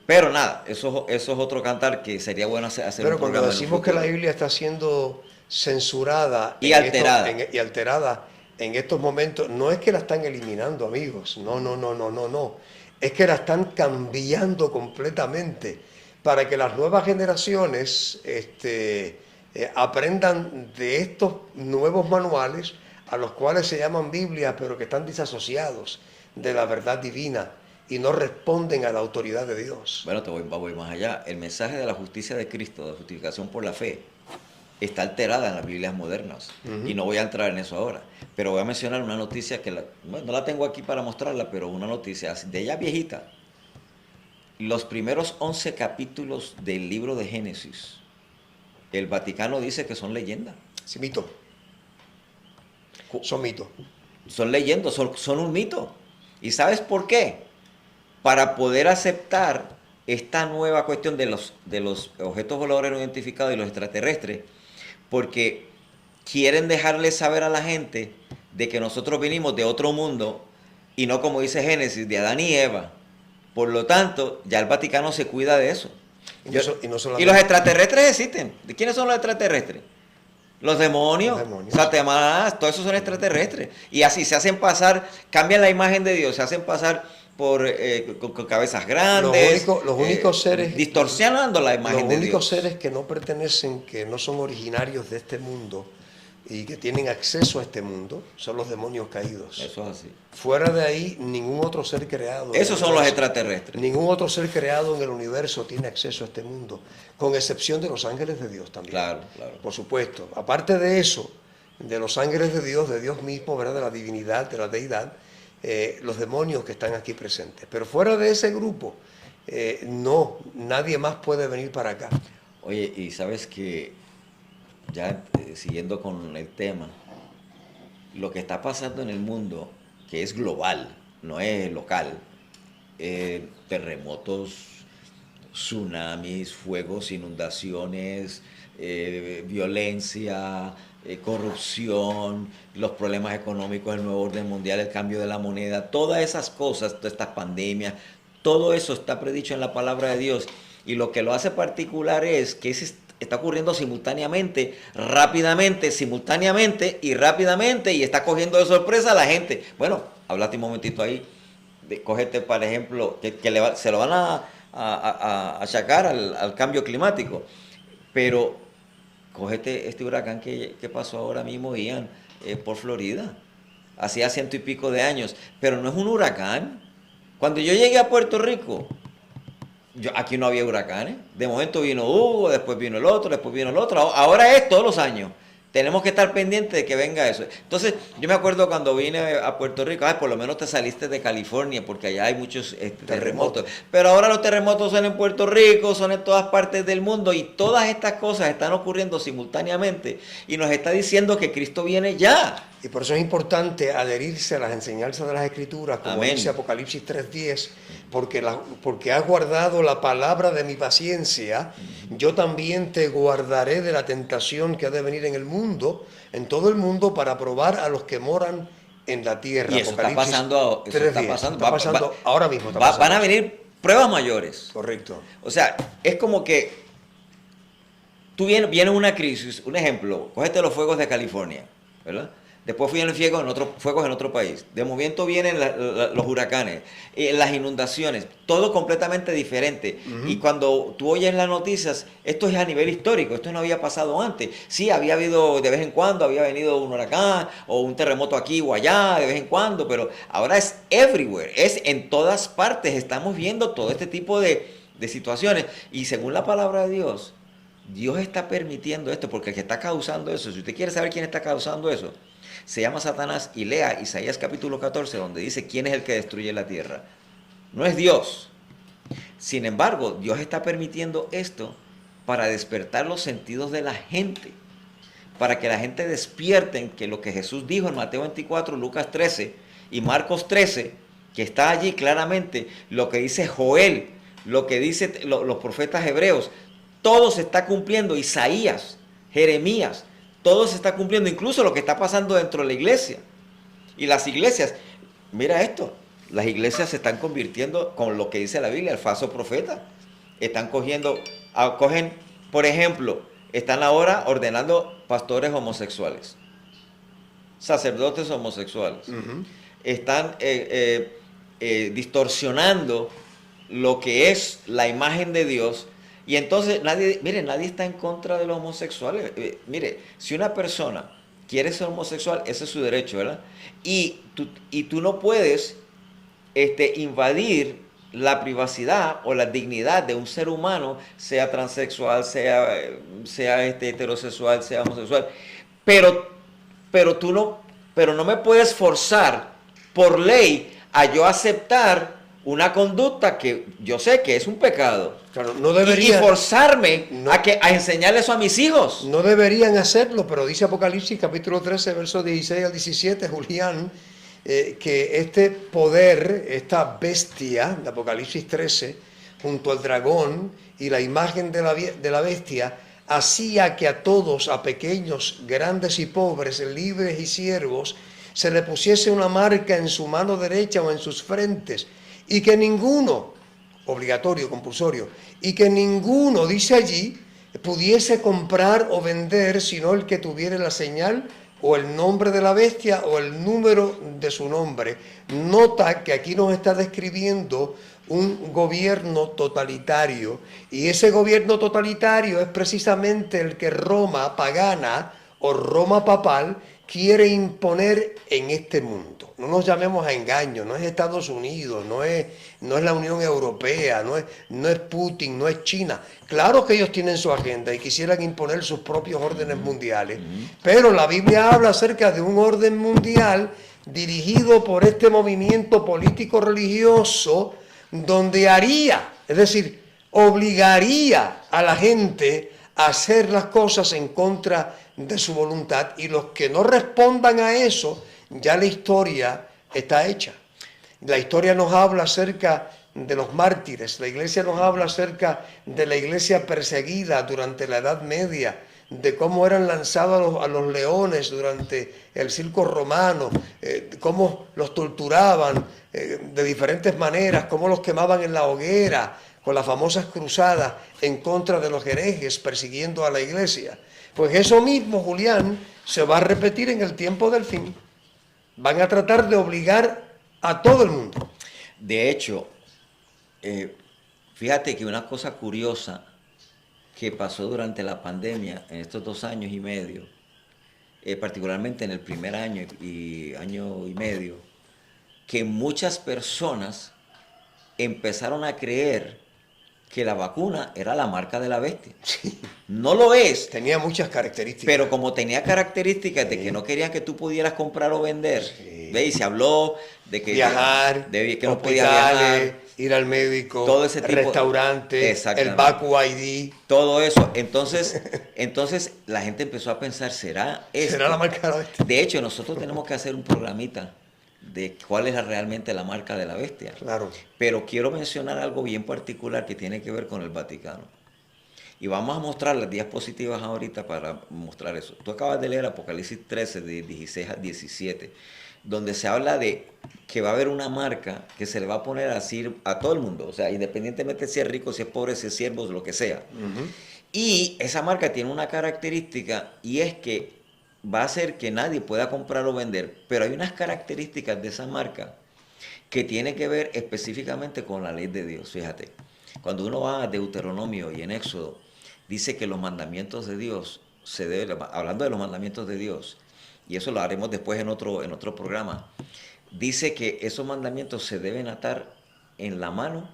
Pero nada, eso es otro cantar, que sería bueno hacer un programa. Pero cuando decimos que la Biblia está siendo censurada y alterada en estos momentos, no es que la están eliminando, amigos. No. Es que la están cambiando completamente para que las nuevas generaciones aprendan de estos nuevos manuales a los cuales se llaman Biblia, pero que están disasociados de la verdad divina y no responden a la autoridad de Dios. Bueno, voy más allá. El mensaje de la justicia de Cristo, de justificación por la fe, está alterada en las Biblias modernas. Y no voy a entrar en eso ahora. Pero voy a mencionar una noticia que no la tengo aquí para mostrarla, pero una noticia de ella viejita. Los primeros 11 capítulos del libro de Génesis, el Vaticano dice que son leyendas. Sí, mito. Son mitos. Son leyendas, son un mito. ¿Y sabes por qué? Para poder aceptar esta nueva cuestión de los objetos voladores no identificados y los extraterrestres, porque quieren dejarle saber a la gente de que nosotros vinimos de otro mundo y no, como dice Génesis, de Adán y Eva. Por lo tanto, ya el Vaticano se cuida de eso. Y los extraterrestres existen. ¿De quiénes son los extraterrestres? Los demonios, Satanás, todos esos son extraterrestres. Y así se hacen pasar, cambian la imagen de Dios, se hacen pasar con cabezas grandes. Los únicos seres, distorsionando la imagen de Dios. Los únicos seres que no pertenecen, que no son originarios de este mundo y que tienen acceso a este mundo, son los demonios caídos. Eso es así. Fuera de ahí, ningún otro ser creado. Esos son los extraterrestres. Ningún otro ser creado en el universo tiene acceso a este mundo, con excepción de los ángeles de Dios también. Claro, claro. Por supuesto. Aparte de eso, de los ángeles de Dios mismo, ¿verdad? De la divinidad, de la deidad, los demonios que están aquí presentes. Pero fuera de ese grupo, no, nadie más puede venir para acá. Oye, y sabes que, ya siguiendo con el tema, lo que está pasando en el mundo, que es global, no es local, terremotos, tsunamis, fuegos, inundaciones, violencia, corrupción, los problemas económicos, el nuevo orden mundial, el cambio de la moneda, todas esas cosas, todas estas pandemias, todo eso está predicho en la palabra de Dios. Y lo que lo hace particular es que está ocurriendo simultáneamente, rápidamente, simultáneamente y rápidamente, y está cogiendo de sorpresa a la gente. Bueno, háblate un momentito ahí, cógete, por ejemplo, se lo van a achacar al cambio climático, pero cógete este huracán que pasó ahora mismo, Ian, por Florida, hacía 100 y pico de años, pero no es un huracán. Cuando yo llegué a Puerto Rico, aquí no había huracanes. De momento vino Hugo, después vino el otro, después vino el otro. Ahora es todos los años. Tenemos que estar pendientes de que venga eso. Entonces, yo me acuerdo cuando vine a Puerto Rico, por lo menos te saliste de California, porque allá hay muchos terremotos. Pero ahora los terremotos son en Puerto Rico, son en todas partes del mundo, y todas estas cosas están ocurriendo simultáneamente. Y nos está diciendo que Cristo viene ya. Y por eso es importante adherirse a las enseñanzas de las Escrituras, como Amén. dice Apocalipsis 3:10, porque has guardado la palabra de mi paciencia, yo también te guardaré de la tentación que ha de venir en el mundo, en todo el mundo, para probar a los que moran en la tierra. Y eso está pasando, ahora mismo. Van a venir pruebas mayores. Correcto. O sea, es como que viene una crisis, un ejemplo, cógete los fuegos de California, ¿verdad? Después vienen fuegos en otro país. De momento vienen los huracanes, las inundaciones, todo completamente diferente. Y cuando tú oyes las noticias, esto es a nivel histórico, esto no había pasado antes. Sí, había habido, de vez en cuando había venido un huracán o un terremoto aquí o allá, de vez en cuando, pero ahora es everywhere, es en todas partes. Estamos viendo todo este tipo de situaciones. Y según la palabra de Dios, Dios está permitiendo esto, porque el que está causando eso, si usted quiere saber quién está causando eso, se llama Satanás, y lea Isaías capítulo 14, donde dice quién es el que destruye la tierra. No es Dios. Sin embargo, Dios está permitiendo esto para despertar los sentidos de la gente, para que la gente despierten que lo que Jesús dijo en Mateo 24, Lucas 13 y Marcos 13, que está allí claramente, lo que dice Joel, lo que dicen los profetas hebreos, todo se está cumpliendo. Isaías, Jeremías, todo se está cumpliendo, incluso lo que está pasando dentro de la iglesia. Y las iglesias, mira esto, las iglesias se están convirtiendo, con lo que dice la Biblia, el falso profeta. Están cogen, por ejemplo, están ahora ordenando pastores homosexuales, sacerdotes homosexuales. Están distorsionando lo que es la imagen de Dios. Y entonces nadie está en contra de los homosexuales. Mire, si una persona quiere ser homosexual, ese es su derecho, ¿verdad? Y tú no puedes invadir la privacidad o la dignidad de un ser humano, sea transexual, sea heterosexual, sea homosexual. Pero, pero no me puedes forzar por ley a yo aceptar una conducta que yo sé que es un pecado. Claro, no debería, y forzarme a enseñarle eso a mis hijos. No deberían hacerlo, pero dice Apocalipsis capítulo 13, versos 16 al 17, Julián, que este poder, esta bestia de Apocalipsis 13, junto al dragón y la imagen de la bestia, hacía que a todos, a pequeños, grandes y pobres, libres y siervos, se le pusiese una marca en su mano derecha o en sus frentes, y que ninguno, obligatorio, compulsorio, y que ninguno, dice allí, pudiese comprar o vender sino el que tuviera la señal o el nombre de la bestia o el número de su nombre. Nota que aquí nos está describiendo un gobierno totalitario, y ese gobierno totalitario es precisamente el que Roma pagana o Roma papal quiere imponer en este mundo. No nos llamemos a engaño, no es Estados Unidos, no es la Unión Europea, no es Putin, no es China. Claro que ellos tienen su agenda y quisieran imponer sus propios órdenes mundiales, pero la Biblia habla acerca de un orden mundial dirigido por este movimiento político religioso, donde haría, es decir, obligaría a la gente a hacer las cosas en contra de su voluntad, y los que no respondan a eso, ya la historia está hecha. La historia nos habla acerca de los mártires, la iglesia nos habla acerca de la iglesia perseguida durante la Edad Media, de cómo eran lanzados a los leones durante el circo romano, cómo los torturaban de diferentes maneras, cómo los quemaban en la hoguera, con las famosas cruzadas en contra de los herejes, persiguiendo a la iglesia. Pues eso mismo, Julián, se va a repetir en el tiempo del fin. Van a tratar de obligar a todo el mundo. De hecho, fíjate que una cosa curiosa que pasó durante la pandemia, en estos 2 años y medio, particularmente en el primer año y medio, que muchas personas empezaron a creer que la vacuna era la marca de la bestia. Sí. No lo es. Tenía muchas características. Pero como tenía características de que no querían que tú pudieras comprar o vender, ¿ve? Y se habló de que viajar, de que no podía viajar, ir al médico, todo ese tipo, restaurante, el Baku ID. Todo eso. Entonces la gente empezó a pensar, ¿será esto? ¿Será la marca de la bestia? De hecho, nosotros tenemos que hacer un programita de cuál es realmente la marca de la bestia. Claro. Pero quiero mencionar algo bien particular que tiene que ver con el Vaticano. Y vamos a mostrar las diapositivas ahorita para mostrar eso. Tú acabas de leer Apocalipsis 13, de 16 a 17, donde se habla de que va a haber una marca que se le va a poner así a todo el mundo. O sea, independientemente si es rico, si es pobre, si es siervo, lo que sea. Y esa marca tiene una característica, y es que va a hacer que nadie pueda comprar o vender, pero hay unas características de esa marca que tienen que ver específicamente con la ley de Dios. Fíjate, cuando uno va a Deuteronomio y en Éxodo, dice que los mandamientos de Dios se deben, hablando de los mandamientos de Dios, y eso lo haremos después en otro programa, dice que esos mandamientos se deben atar en la mano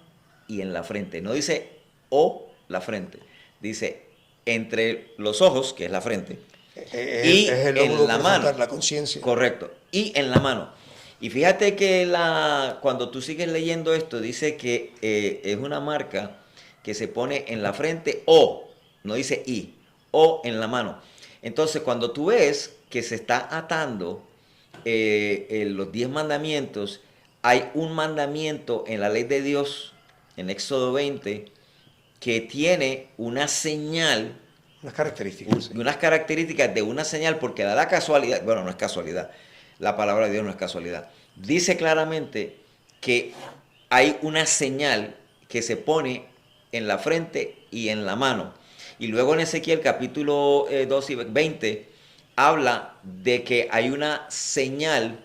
y en la frente. No dice o la frente, dice entre los ojos, que es la frente, y es el en la mano, la conciencia. correcto, y en la mano. Y fíjate que cuando tú sigues leyendo esto, dice que es una marca que se pone en la frente o, no dice y, o en la mano. Entonces, cuando tú ves que se está atando los 10 mandamientos, hay un mandamiento en la ley de Dios, en Éxodo 20, que tiene una señal. Unas características. Unas características de una señal, porque da la casualidad, bueno, no es casualidad, la palabra de Dios no es casualidad. Dice claramente que hay una señal que se pone en la frente y en la mano. Y luego en Ezequiel capítulo 2 y 20 habla de que hay una señal,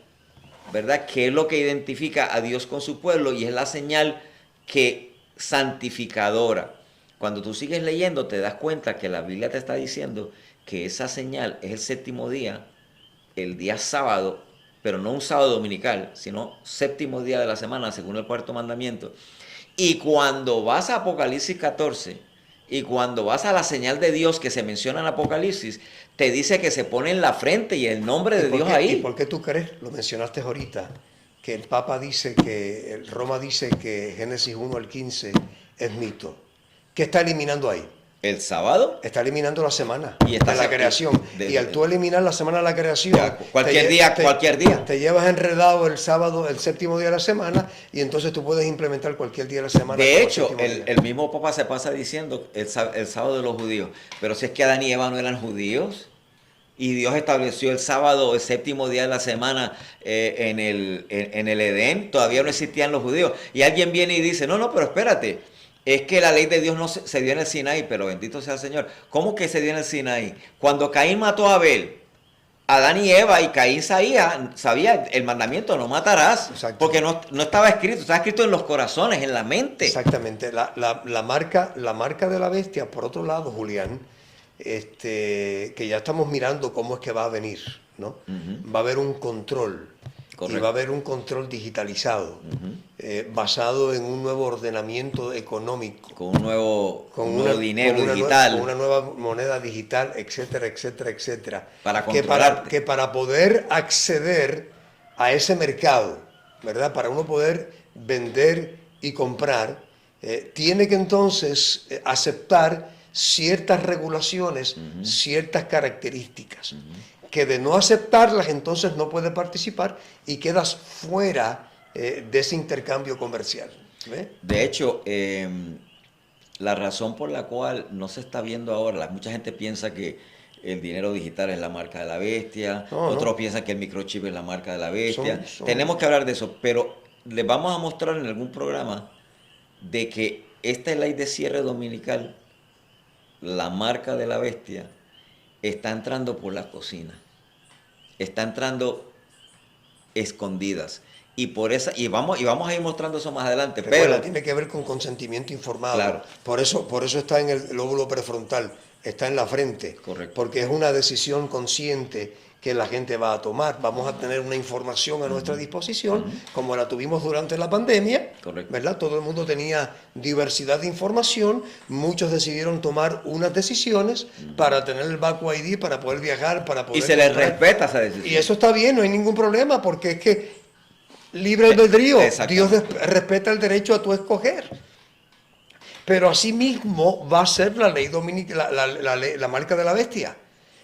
¿verdad? Que es lo que identifica a Dios con su pueblo, y es la señal que santificadora. Cuando tú sigues leyendo te das cuenta que la Biblia te está diciendo que esa señal es el 7º día el día sábado, pero no un sábado dominical, sino séptimo día de la semana, según el cuarto mandamiento. Y cuando vas a Apocalipsis 14, y cuando vas a la señal de Dios que se menciona en Apocalipsis, te dice que se pone en la frente y el nombre de Dios ¿Y ahí. por qué tú crees? Lo mencionaste ahorita, que el Papa dice que, Roma dice que Génesis 1 al 15 es mito. ¿Qué está eliminando ahí? El sábado. Está eliminando la semana Y está de la creación. Y al tú eliminar la semana de la creación, cualquier día. Te llevas enredado el sábado, el séptimo día de la semana, y entonces tú puedes implementar cualquier día de la semana. De hecho, el mismo Papa se pasa diciendo el sábado de los judíos. Pero si es que Adán y Eva no eran judíos, y Dios estableció el sábado, el séptimo día de la semana en el Edén, todavía no existían los judíos. Y alguien viene y dice, no, pero espérate. Es que la ley de Dios no se dio en el Sinaí, pero bendito sea el Señor. ¿Cómo que se dio en el Sinaí? Cuando Caín mató a Abel, Adán y Eva, y Caín sabía el mandamiento, no matarás. Exacto. Porque no estaba escrito en los corazones, en la mente. Exactamente. La marca de la bestia, por otro lado, Julián, que ya estamos mirando cómo es que va a venir, ¿no? Va a haber un control. Correcto. Y va a haber un control digitalizado, basado en un nuevo ordenamiento económico. Con un nuevo dinero digital. Con una nueva moneda digital, etcétera, etcétera, etcétera. Para controlarte. Que para poder acceder a ese mercado, ¿verdad? Para uno poder vender y comprar, tiene que entonces aceptar ciertas regulaciones, ciertas características. Que de no aceptarlas entonces no puede participar y quedas fuera de ese intercambio comercial. ¿Ve? De hecho, la razón por la cual no se está viendo ahora, mucha gente piensa que el dinero digital es la marca de la bestia, otros piensan que el microchip es la marca de la bestia. Tenemos que hablar de eso, pero les vamos a mostrar en algún programa de que esta ley de cierre dominical, la marca de la bestia, está entrando por la cocina. Está entrando escondidas. Y vamos a ir mostrando eso más adelante. Pero tiene que ver con consentimiento informado. Claro. Por eso está en el lóbulo prefrontal, está en la frente. Correcto. Porque es una decisión consciente que la gente va a tomar. Vamos a tener una información a nuestra disposición, como la tuvimos durante la pandemia. Correcto. ¿Verdad? Todo el mundo tenía diversidad de información. Muchos decidieron tomar unas decisiones para tener el Baco ID, para poder viajar, para poder... Y se les respeta esa decisión. Y eso está bien, no hay ningún problema, porque es que libre albedrío, Dios respeta el derecho a tu escoger. Pero asimismo va a ser la ley la marca de la bestia.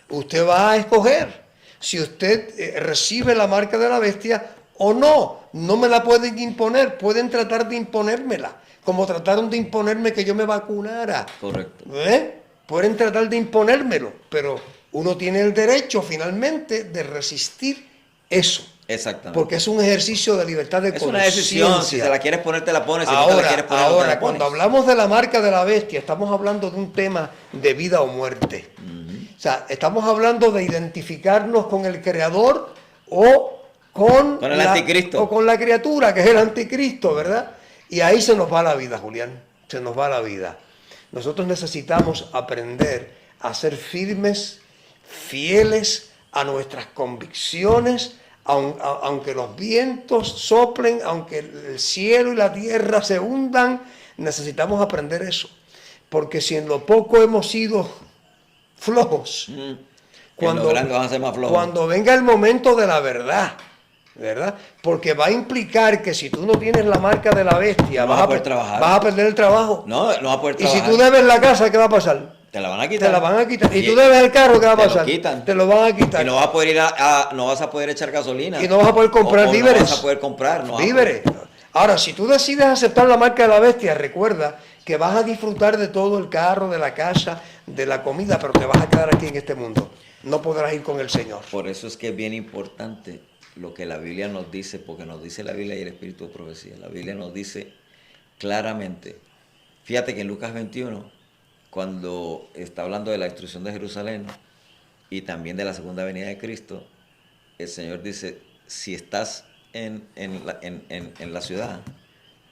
Usted va a escoger si usted recibe la marca de la bestia o no. No me la pueden imponer, pueden tratar de imponérmela, como trataron de imponerme que yo me vacunara. Correcto. Pueden tratar de imponérmelo, pero uno tiene el derecho finalmente de resistir eso. Exactamente. Porque es un ejercicio de libertad de conciencia. Es una decisión, si te la quieres poner, te la pones, si ahora, no te la quieres poner, ahora, no te la pones. Cuando hablamos de la marca de la bestia, estamos hablando de un tema de vida o muerte. O sea, estamos hablando de identificarnos con el Creador o con el anticristo. O con la criatura, que es el anticristo, ¿verdad? Y ahí se nos va la vida, Julián. Se nos va la vida. Nosotros necesitamos aprender a ser firmes, fieles a nuestras convicciones, aunque los vientos soplen, aunque el cielo y la tierra se hundan, necesitamos aprender eso. Porque si en lo poco hemos sido flojos, cuando venga el momento de la verdad, ¿verdad? Porque va a implicar que si tú no tienes la marca de la bestia, vas a perder el trabajo. No vas a poder trabajar. Y si tú debes la casa, ¿qué va a pasar? Te la van a quitar. Te la van a quitar. Y tú debes el carro, ¿qué va a pasar? Te lo van a quitar. Y no vas a poder no vas a poder echar gasolina. Y no vas a poder comprar víveres. No vas a poder comprar. Víveres. Ahora, si tú decides aceptar la marca de la bestia, recuerda que vas a disfrutar de todo el carro, de la casa, de la comida, pero te vas a quedar aquí en este mundo. No podrás ir con el Señor. Por eso es que es bien importante lo que la Biblia nos dice, porque nos dice la Biblia y el Espíritu de Profecía. La Biblia nos dice claramente. Fíjate que en Lucas 21, cuando está hablando de la destrucción de Jerusalén y también de la segunda venida de Cristo, el Señor dice, si estás en la ciudad,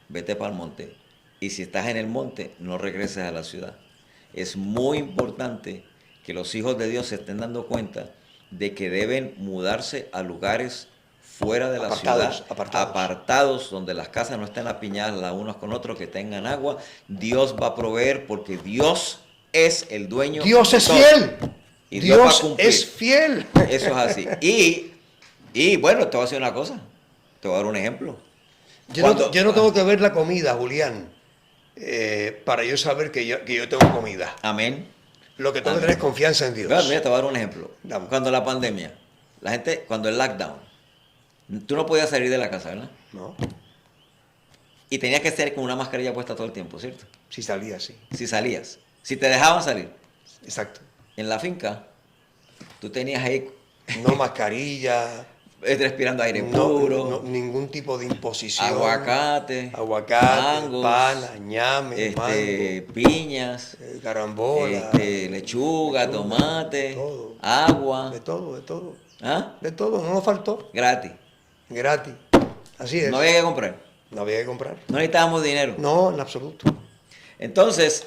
vete para el monte. Y si estás en el monte, no regreses a la ciudad. Es muy importante que los hijos de Dios se estén dando cuenta de que deben mudarse a lugares fuera de la Apartados, ciudad, apartados. apartados, donde las casas no estén apiñadas las unas con otras, que tengan agua. Dios va a proveer porque Dios es el dueño. Dios es todo. fiel. Y Dios va a Dios cumplir. es fiel. Eso es así. Y bueno, te voy a decir una cosa. Te voy a dar un ejemplo. Yo no tengo que ver la comida, Julián, para yo saber que yo tengo comida. Amén. Lo que tengo que Amén. tener es confianza en Dios. Mira, te voy a dar un ejemplo. Dame. Cuando la pandemia, la gente, cuando el lockdown, tú no podías salir de la casa, ¿verdad? ¿No? Y tenías que estar con una mascarilla puesta todo el tiempo, ¿cierto? Si salía así. Si salías. Si te dejaban salir. Exacto. En la finca, tú tenías ahí No mascarilla. respirando aire No, puro, ningún tipo de imposición. Aguacate, Aguacate, mangos, pana, ñame, mango, piñas, carambola. lechuga, tomate, todo. agua. De todo, de todo. ¿Ah? De todo, no nos faltó. Gratis. Gratis. Así es. No había que comprar. No había que comprar. No necesitábamos dinero. No, en absoluto. Entonces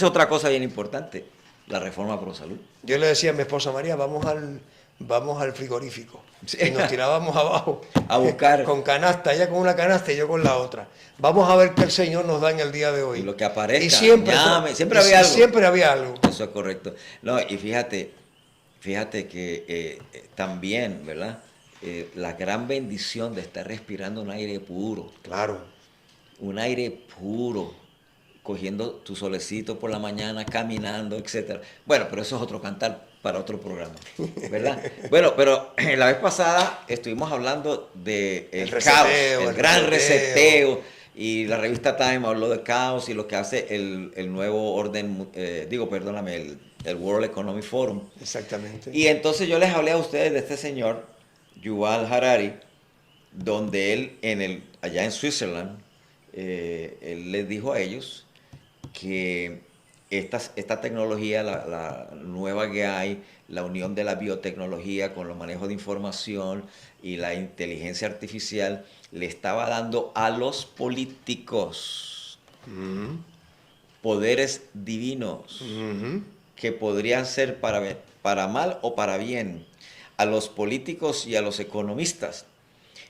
otra cosa bien importante, la reforma pro salud. Yo le decía a mi esposa María, vamos al frigorífico. Sí. Y nos tirábamos abajo. A buscar. Con canasta, ella con una canasta y yo con la otra. Vamos a ver qué el Señor nos da en el día de hoy. Y lo que aparezca, Y siempre, llame, siempre había algo. Siempre había algo. Eso es correcto. No, y fíjate que también, ¿verdad? La gran bendición de estar respirando un aire puro, Claro. cogiendo tu solecito por la mañana, caminando, etcétera. Bueno, pero eso es otro cantar para otro programa, ¿verdad? Bueno, pero la vez pasada estuvimos hablando de el caos, el gran reseteo, y la revista Time habló de caos y lo que hace el nuevo orden, el World Economic Forum. Exactamente. Y entonces yo les hablé a ustedes de este señor, Yuval Harari, donde él, allá en Switzerland, él les dijo a ellos que esta tecnología, la nueva que hay, la unión de la biotecnología con los manejos de información y la inteligencia artificial, le estaba dando a los políticos poderes divinos que podrían ser para mal o para bien, a los políticos y a los economistas.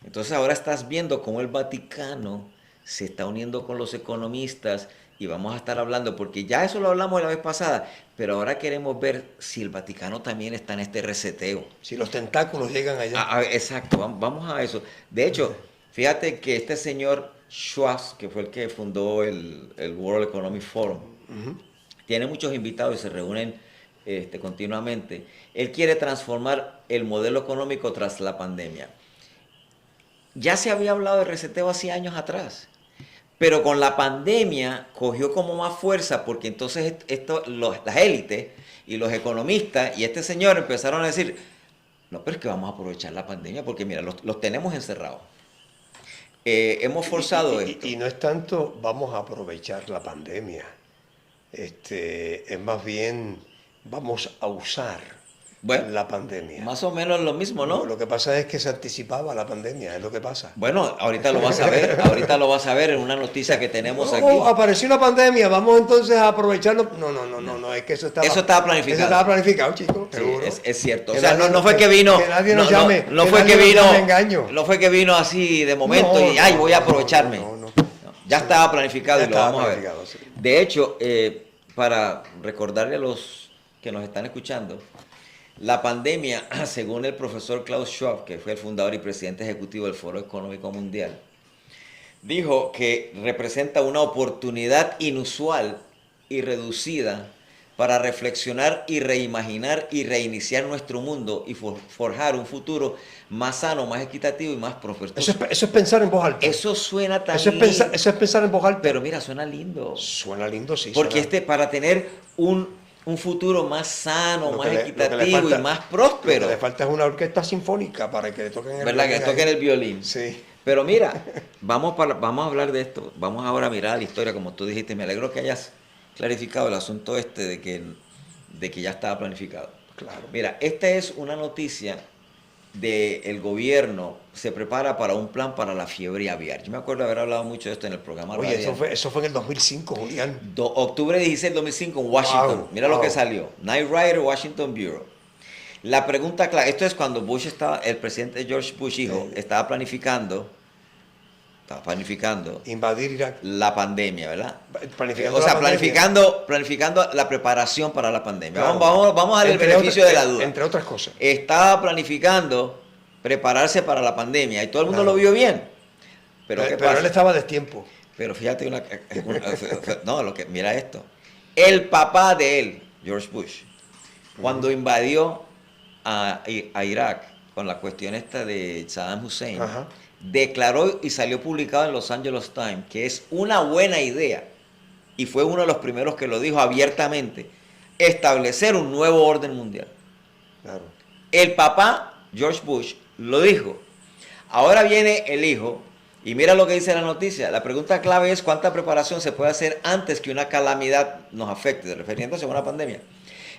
Entonces ahora estás viendo cómo el Vaticano se está uniendo con los economistas y vamos a estar hablando, porque ya eso lo hablamos la vez pasada, pero ahora queremos ver si el Vaticano también está en este reseteo. Si los tentáculos llegan allá. Exacto, vamos a eso. De hecho, fíjate que este señor Schwab, que fue el que fundó el World Economic Forum, tiene muchos invitados y se reúnen continuamente. Él quiere transformar el modelo económico tras la pandemia. Ya se había hablado de reseteo hace años atrás, pero con la pandemia cogió como más fuerza porque entonces las élites y los economistas y este señor empezaron a decir, no, pero es que vamos a aprovechar la pandemia porque mira, los tenemos encerrados. Hemos forzado esto. Y no es tanto vamos a aprovechar la pandemia, es más bien vamos a usar la pandemia. Más o menos lo mismo, ¿no? Lo que pasa es que se anticipaba la pandemia, es lo que pasa. Bueno, ahorita lo vas a ver en una noticia que tenemos aquí. Apareció la pandemia, vamos entonces a aprovecharlo. No, es que eso estaba planificado. Eso estaba planificado, chicos, seguro. Sí, es cierto. Que o sea, nadie, no fue que vino. Que nadie nos llame. No fue que vino. Engaño. No fue que vino así de momento y ay, voy a aprovecharme. No, ya estaba planificado y lo vamos a ver. Sí. De hecho, para recordarle a los que nos están escuchando, la pandemia, según el profesor Klaus Schwab, que fue el fundador y presidente ejecutivo del Foro Económico Mundial, dijo que representa una oportunidad inusual y reducida para reflexionar y reimaginar y reiniciar nuestro mundo y forjar un futuro más sano, más equitativo y más próspero. Eso es pensar en voz alta. Eso suena tan lindo. Eso es pensar en voz alta. Pero mira, suena lindo. Suena lindo, sí. Porque para tener un futuro más sano, más equitativo y más próspero. Lo que le falta es una orquesta sinfónica para que le toquen el violín. Que toquen el violín. Sí. Pero mira, vamos a hablar de esto. Vamos ahora a mirar la historia, como tú dijiste. Me alegro que hayas clarificado el asunto de que ya estaba planificado. Claro. Mira, esta es una noticia del gobierno. Se prepara para un plan para la fiebre aviar. Yo me acuerdo de haber hablado mucho de esto en el programa. Oye, eso fue en el 2005, Julián. Octubre 16 del 2005 en Washington. Mira lo que salió. Night Rider, Washington Bureau. La pregunta clave, esto es cuando Bush estaba, el presidente George Bush hijo, Sí. estaba planificando Invadir Irak. la pandemia, ¿verdad? Planificando O sea, la pandemia. planificando la preparación para la pandemia. Claro. Vamos a darle el beneficio de la duda. Entre otras cosas. Estaba planificando prepararse para la pandemia y todo el mundo Claro. lo vio bien. Pero ¿qué Pero pasa? él estaba a destiempo. Pero fíjate no, mira esto. El papá de él, George Bush, cuando invadió a Irak con la cuestión esta de Saddam Hussein, Ajá. declaró y salió publicado en Los Angeles Times que es una buena idea, y fue uno de los primeros que lo dijo abiertamente, establecer un nuevo orden mundial. Claro. El papá, George Bush, lo dijo. Ahora viene el hijo, y mira lo que dice la noticia. La pregunta clave es cuánta preparación se puede hacer antes que una calamidad nos afecte, refiriéndose a una pandemia.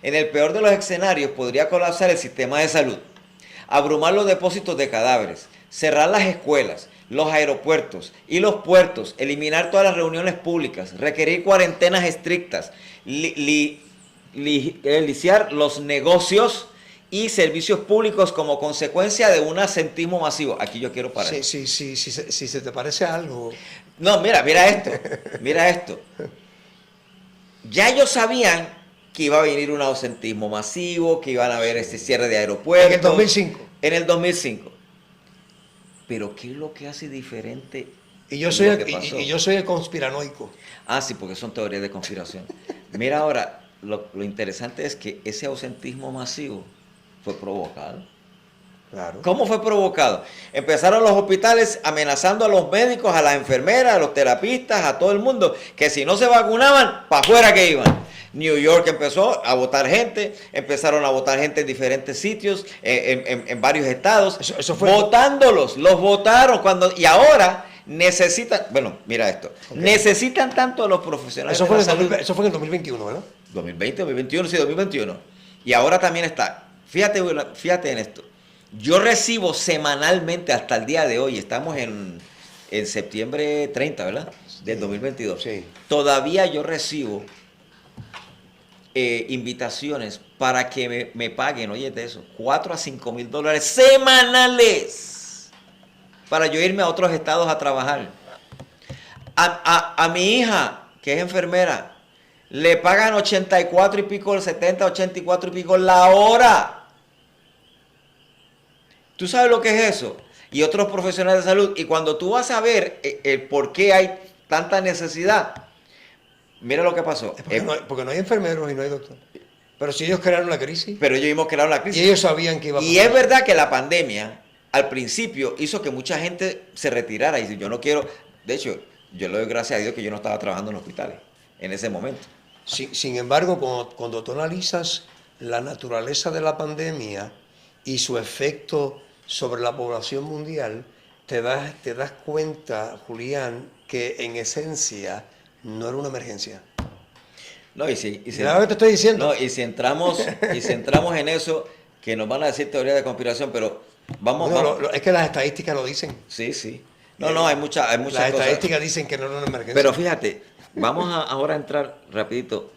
En el peor de los escenarios podría colapsar el sistema de salud, abrumar los depósitos de cadáveres, cerrar las escuelas, los aeropuertos y los puertos, eliminar todas las reuniones públicas, requerir cuarentenas estrictas, liciar los negocios y servicios públicos como consecuencia de un asentismo masivo. Aquí yo quiero parar. Si se te parece algo. No, mira esto. Ya ellos sabían que iba a venir un ausentismo masivo, que iban a haber este cierre de aeropuertos. En el 2005. En el 2005. Pero ¿qué es lo que hace diferente? Y yo soy, lo que pasó? y yo soy el conspiranoico. Ah, sí, porque son teorías de conspiración. Mira ahora, lo interesante es que ese ausentismo masivo fue provocado. Claro. ¿Cómo fue provocado? Empezaron los hospitales amenazando a los médicos, a las enfermeras, a los terapistas, a todo el mundo, que si no se vacunaban, para afuera que iban. New York empezó a votar gente, empezaron a votar gente en diferentes sitios, en varios estados, Eso fue votándolos, los votaron y ahora necesitan, bueno, mira esto, necesitan tanto a los profesionales Eso de la fue, salud. eso fue en el 2021, ¿verdad? 2020, 2021, sí, 2021. Y ahora también está, fíjate en esto, yo recibo semanalmente hasta el día de hoy, estamos en septiembre 30, ¿verdad? Del 2022. Sí. Todavía yo recibo invitaciones para que me paguen, oye, de eso, $4,000 a $5,000 semanales para yo irme a otros estados a trabajar. A mi hija, que es enfermera, le pagan 84 y pico, 70, 84 y pico la hora. ¿Tú sabes lo que es eso? Y otros profesionales de salud. Y cuando tú vas a ver el por qué hay tanta necesidad, mira lo que pasó. Porque no hay enfermeros y no hay doctor. Pero si ellos crearon la crisis. Pero ellos mismos crearon la crisis. Y ellos sabían que iba a pasar. Y es verdad que la pandemia, al principio, hizo que mucha gente se retirara. Y yo no quiero. De hecho, yo le doy gracias a Dios que yo no estaba trabajando en hospitales en ese momento. Sin embargo, cuando tú analizas la naturaleza de la pandemia y su efecto sobre la población mundial, te das cuenta, Julián, que en esencia no era una emergencia. No, y si ¿Sabes lo que te estoy diciendo? No, y si entramos en eso, que nos van a decir teoría de conspiración, pero vamos. Es que las estadísticas lo dicen. Sí. No, hay muchas Las cosas. estadísticas dicen que no era una emergencia. Pero fíjate, vamos ahora a entrar rapidito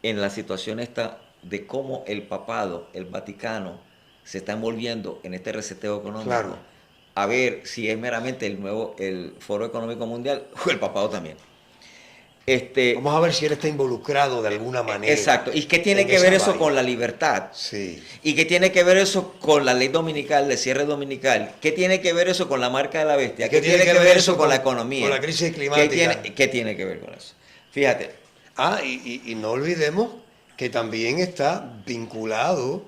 en la situación esta de cómo el papado, el Vaticano, se está envolviendo en este reseteo económico. Claro. A ver si es meramente el Foro Económico Mundial o el papado también. Vamos a ver si él está involucrado de alguna manera. Exacto. ¿Y qué tiene que ver eso con la libertad? Sí. ¿Y qué tiene que ver eso con la ley dominical, de cierre dominical? ¿Qué tiene que ver eso con la marca de la bestia? ¿Qué tiene que ver eso con la economía? Con la crisis climática. ¿Qué tiene que ver con eso? Fíjate. Y no olvidemos que también está vinculado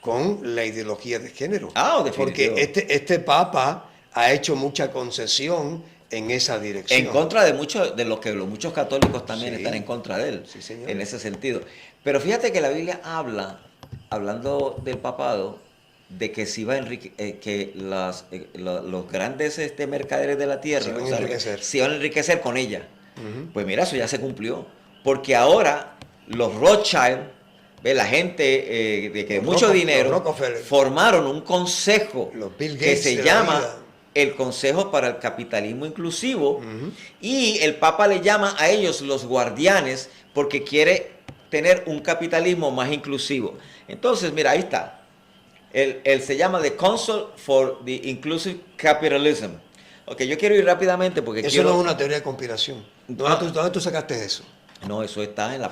con la ideología de género. Definitivo. Porque este Papa ha hecho mucha concesión en esa dirección. En contra de muchos católicos también están en contra de él, sí, señor, en ese sentido. Pero fíjate que la Biblia hablando del papado, de que se iba a que los grandes mercaderes de la tierra se iban a enriquecer con ella. Uh-huh. Pues mira, eso ya se cumplió. Porque ahora los Rothschild, la gente de mucho dinero, formaron un consejo que se llama el Consejo para el Capitalismo Inclusivo, uh-huh, y el Papa le llama a ellos los guardianes porque quiere tener un capitalismo más inclusivo. Entonces, mira, ahí está. Se llama The Council for the Inclusive Capitalism. Ok, yo quiero ir rápidamente porque Eso quiero... no es una teoría de conspiración. ¿Dónde tú sacaste eso? No, eso está en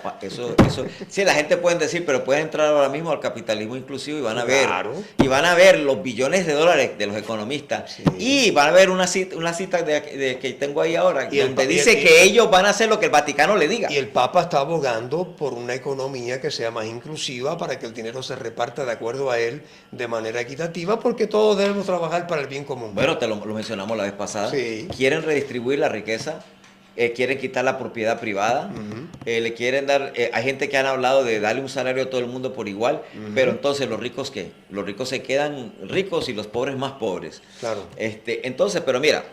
sí, la gente puede decir, pero pueden entrar ahora mismo al capitalismo inclusivo y van a ver, Claro. y van a ver los billones de dólares de los economistas, Sí. y van a ver una cita que tengo ahí ahora, Y donde dice que ellos van a hacer lo que el Vaticano le diga. Y el Papa está abogando por una economía que sea más inclusiva para que el dinero se reparta de acuerdo a él de manera equitativa, porque todos debemos trabajar para el bien común. Bueno, te lo mencionamos la vez pasada. Sí. Quieren redistribuir la riqueza, quieren quitar la propiedad privada, le quieren dar, hay gente que han hablado de darle un salario a todo el mundo por igual, pero entonces los ricos ¿qué? Los ricos se quedan ricos y los pobres más pobres. Claro. Entonces, pero mira,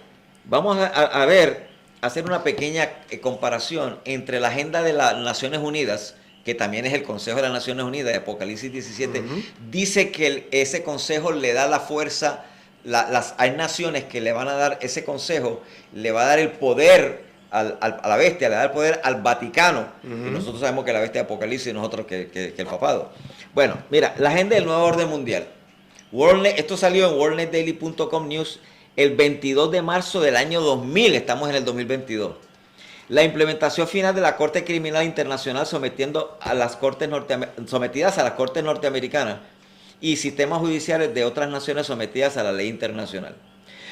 vamos a ver, hacer una pequeña comparación entre la agenda de las Naciones Unidas, que también es el Consejo de las Naciones Unidas, de Apocalipsis 17, dice que ese consejo le da la fuerza, hay naciones que le van a dar ese consejo, le va a dar el poder a la bestia, le da el poder al Vaticano. Y nosotros sabemos que la bestia de Apocalipsis y nosotros que el papado. Bueno, mira, la agenda del nuevo orden mundial. Esto salió en worldnetdaily.com news el 22 de marzo del año 2000, estamos en el 2022. La implementación final de la Corte Criminal Internacional sometidas a las Cortes norteamericanas y sistemas judiciales de otras naciones sometidas a la ley internacional.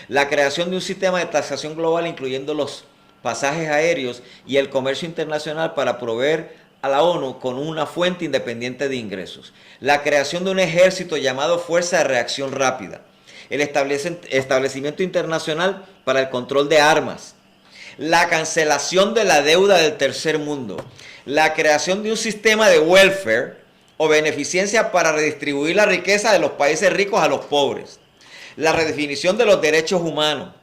La creación de un sistema de taxación global incluyendo los pasajes aéreos y el comercio internacional para proveer a la ONU con una fuente independiente de ingresos. La creación de un ejército llamado Fuerza de Reacción Rápida. El establecimiento internacional para el control de armas. La cancelación de la deuda del tercer mundo. La creación de un sistema de welfare o beneficencia para redistribuir la riqueza de los países ricos a los pobres. La redefinición de los derechos humanos.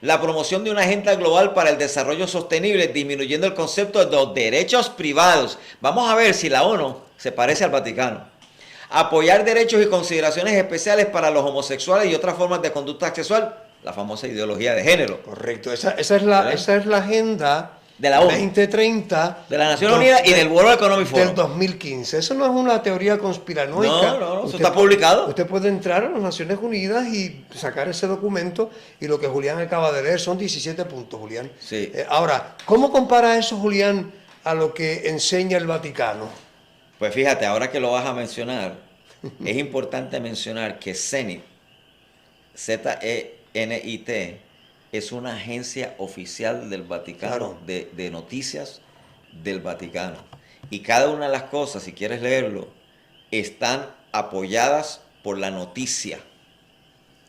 La promoción de una agenda global para el desarrollo sostenible, disminuyendo el concepto de los derechos privados. Vamos a ver si la ONU se parece al Vaticano. Apoyar derechos y consideraciones especiales para los homosexuales y otras formas de conducta sexual, la famosa ideología de género. Correcto, esa es la agenda de la ONU, 2030 de la Naciones Unidas y del World Economic Forum del 2015. Eso no es una teoría conspiranoica. No, eso está publicado. Usted puede entrar a las Naciones Unidas y sacar ese documento, y lo que Julián acaba de leer son 17 puntos, Julián. Sí. Ahora, ¿cómo compara eso, Julián, a lo que enseña el Vaticano? Pues fíjate, ahora que lo vas a mencionar, es importante mencionar que Zenit, Z-E-N-I-T, es una agencia oficial del Vaticano, claro, de noticias del Vaticano. Y cada una de las cosas, si quieres leerlo, están apoyadas por la noticia.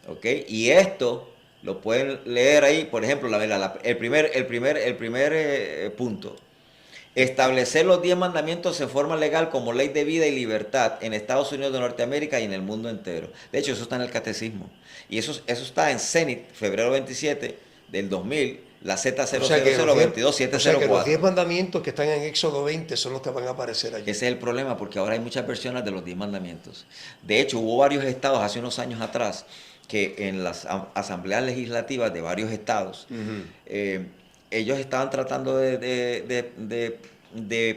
¿Ok? Y esto lo pueden leer ahí, por ejemplo, el primer punto. Establecer los 10 mandamientos en forma legal como ley de vida y libertad en Estados Unidos de Norteamérica y en el mundo entero. De hecho, eso está en el catecismo. Y eso está en Zenit, febrero 27 del 2000, la Z00022704. O sea que los 10 mandamientos que están en Éxodo 20 son los que van a aparecer allí. Ese es el problema, porque ahora hay muchas versiones de los 10 mandamientos. De hecho, hubo varios estados hace unos años atrás que en las asambleas legislativas de varios estados, ellos estaban tratando de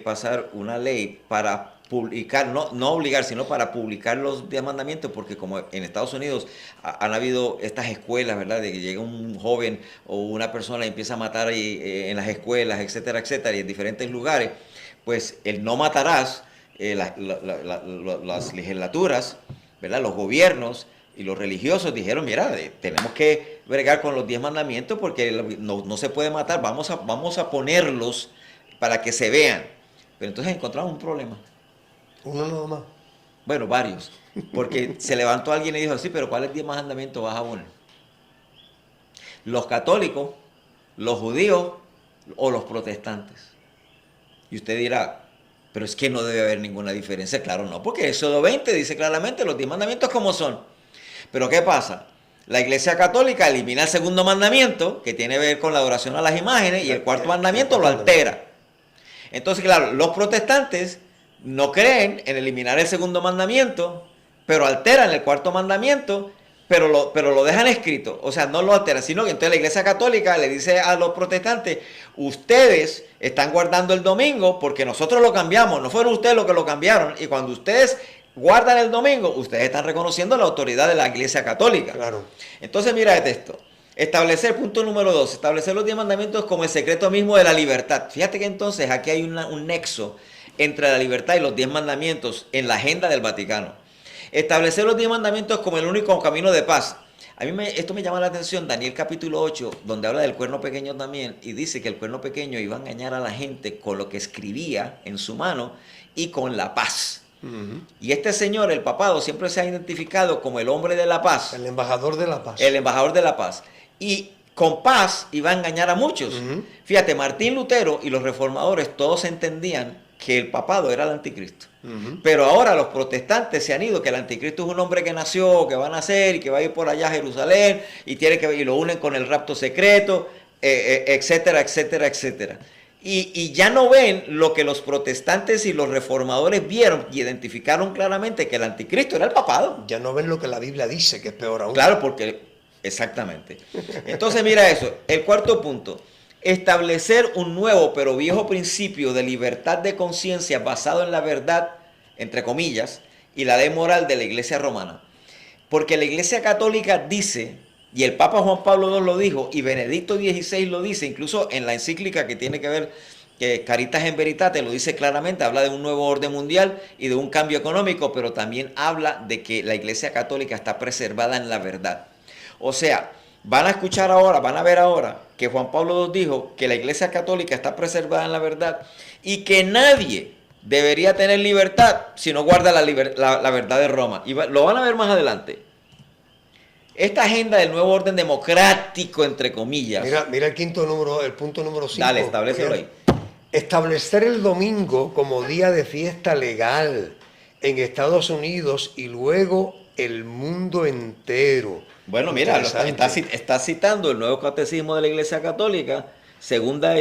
pasar una ley para publicar, no obligar, sino para publicar los 10 mandamientos, porque como en Estados Unidos han habido estas escuelas, ¿verdad? De que llega un joven o una persona y empieza a matar ahí, en las escuelas, etcétera, etcétera, y en diferentes lugares, pues el no matarás, las legislaturas, ¿verdad? Los gobiernos y los religiosos dijeron, mira, tenemos que bregar con los 10 mandamientos porque no se puede matar, vamos a ponerlos para que se vean. Pero entonces encontramos un problema. Uno nada más. Bueno, varios. Porque se levantó alguien y dijo, sí, pero ¿cuáles 10 mandamientos vas a poner? ¿Los católicos, los judíos o los protestantes? Y usted dirá, pero es que no debe haber ninguna diferencia. Claro, no, porque Éxodo 20 dice claramente los 10 mandamientos como son. Pero ¿qué pasa? La Iglesia Católica elimina el segundo mandamiento, que tiene que ver con la adoración a las imágenes, y el cuarto mandamiento lo altera. Entonces, claro, los protestantes no creen en eliminar el segundo mandamiento, pero alteran el cuarto mandamiento, pero lo dejan escrito. O sea, no lo alteran, sino que entonces la Iglesia Católica le dice a los protestantes, ustedes están guardando el domingo porque nosotros lo cambiamos, no fueron ustedes los que lo cambiaron, y cuando ustedes guardan el domingo, ustedes están reconociendo la autoridad de la Iglesia Católica. Claro. Entonces mira esto. Establecer, punto número 2, establecer los 10 mandamientos como el secreto mismo de la libertad. Fíjate que entonces aquí hay un nexo entre la libertad y los 10 mandamientos en la agenda del Vaticano. Establecer los 10 mandamientos como el único camino de paz. Esto me llama la atención, Daniel capítulo 8, donde habla del cuerno pequeño también, y dice que el cuerno pequeño iba a engañar a la gente con lo que escribía en su mano y con la paz. Y este señor, el papado, siempre se ha identificado como el hombre de la paz. El embajador de la paz. El embajador de la paz. Y con paz iba a engañar a muchos. Fíjate, Martín Lutero y los reformadores todos entendían que el papado era el anticristo. Pero ahora los protestantes se han ido, que el anticristo es un hombre que nació, que va a nacer y que va a ir por allá a Jerusalén y lo unen con el rapto secreto, etcétera, etcétera, etcétera. Y ya no ven lo que los protestantes y los reformadores vieron y identificaron claramente, que el anticristo era el papado. Ya no ven lo que la Biblia dice, que es peor aún. Claro, porque exactamente. Entonces mira eso, el cuarto punto. Establecer un nuevo pero viejo principio de libertad de conciencia basado en la verdad, entre comillas, y la ley moral de la Iglesia romana. Porque la Iglesia Católica dice, y el Papa Juan Pablo II lo dijo, y Benedicto XVI lo dice, incluso en la encíclica que tiene que ver, Caritas in Veritate, lo dice claramente, habla de un nuevo orden mundial y de un cambio económico, pero también habla de que la Iglesia Católica está preservada en la verdad. O sea, van a escuchar ahora, van a ver ahora que Juan Pablo II dijo que la Iglesia Católica está preservada en la verdad y que nadie debería tener libertad si no guarda la verdad de Roma. Y lo van a ver más adelante. Esta agenda del nuevo orden democrático, entre comillas. Mira el punto número 5. Dale, establecelo ahí. Establecer el domingo como día de fiesta legal en Estados Unidos y luego el mundo entero. Bueno, mira, está citando el nuevo catecismo de la Iglesia Católica, segunda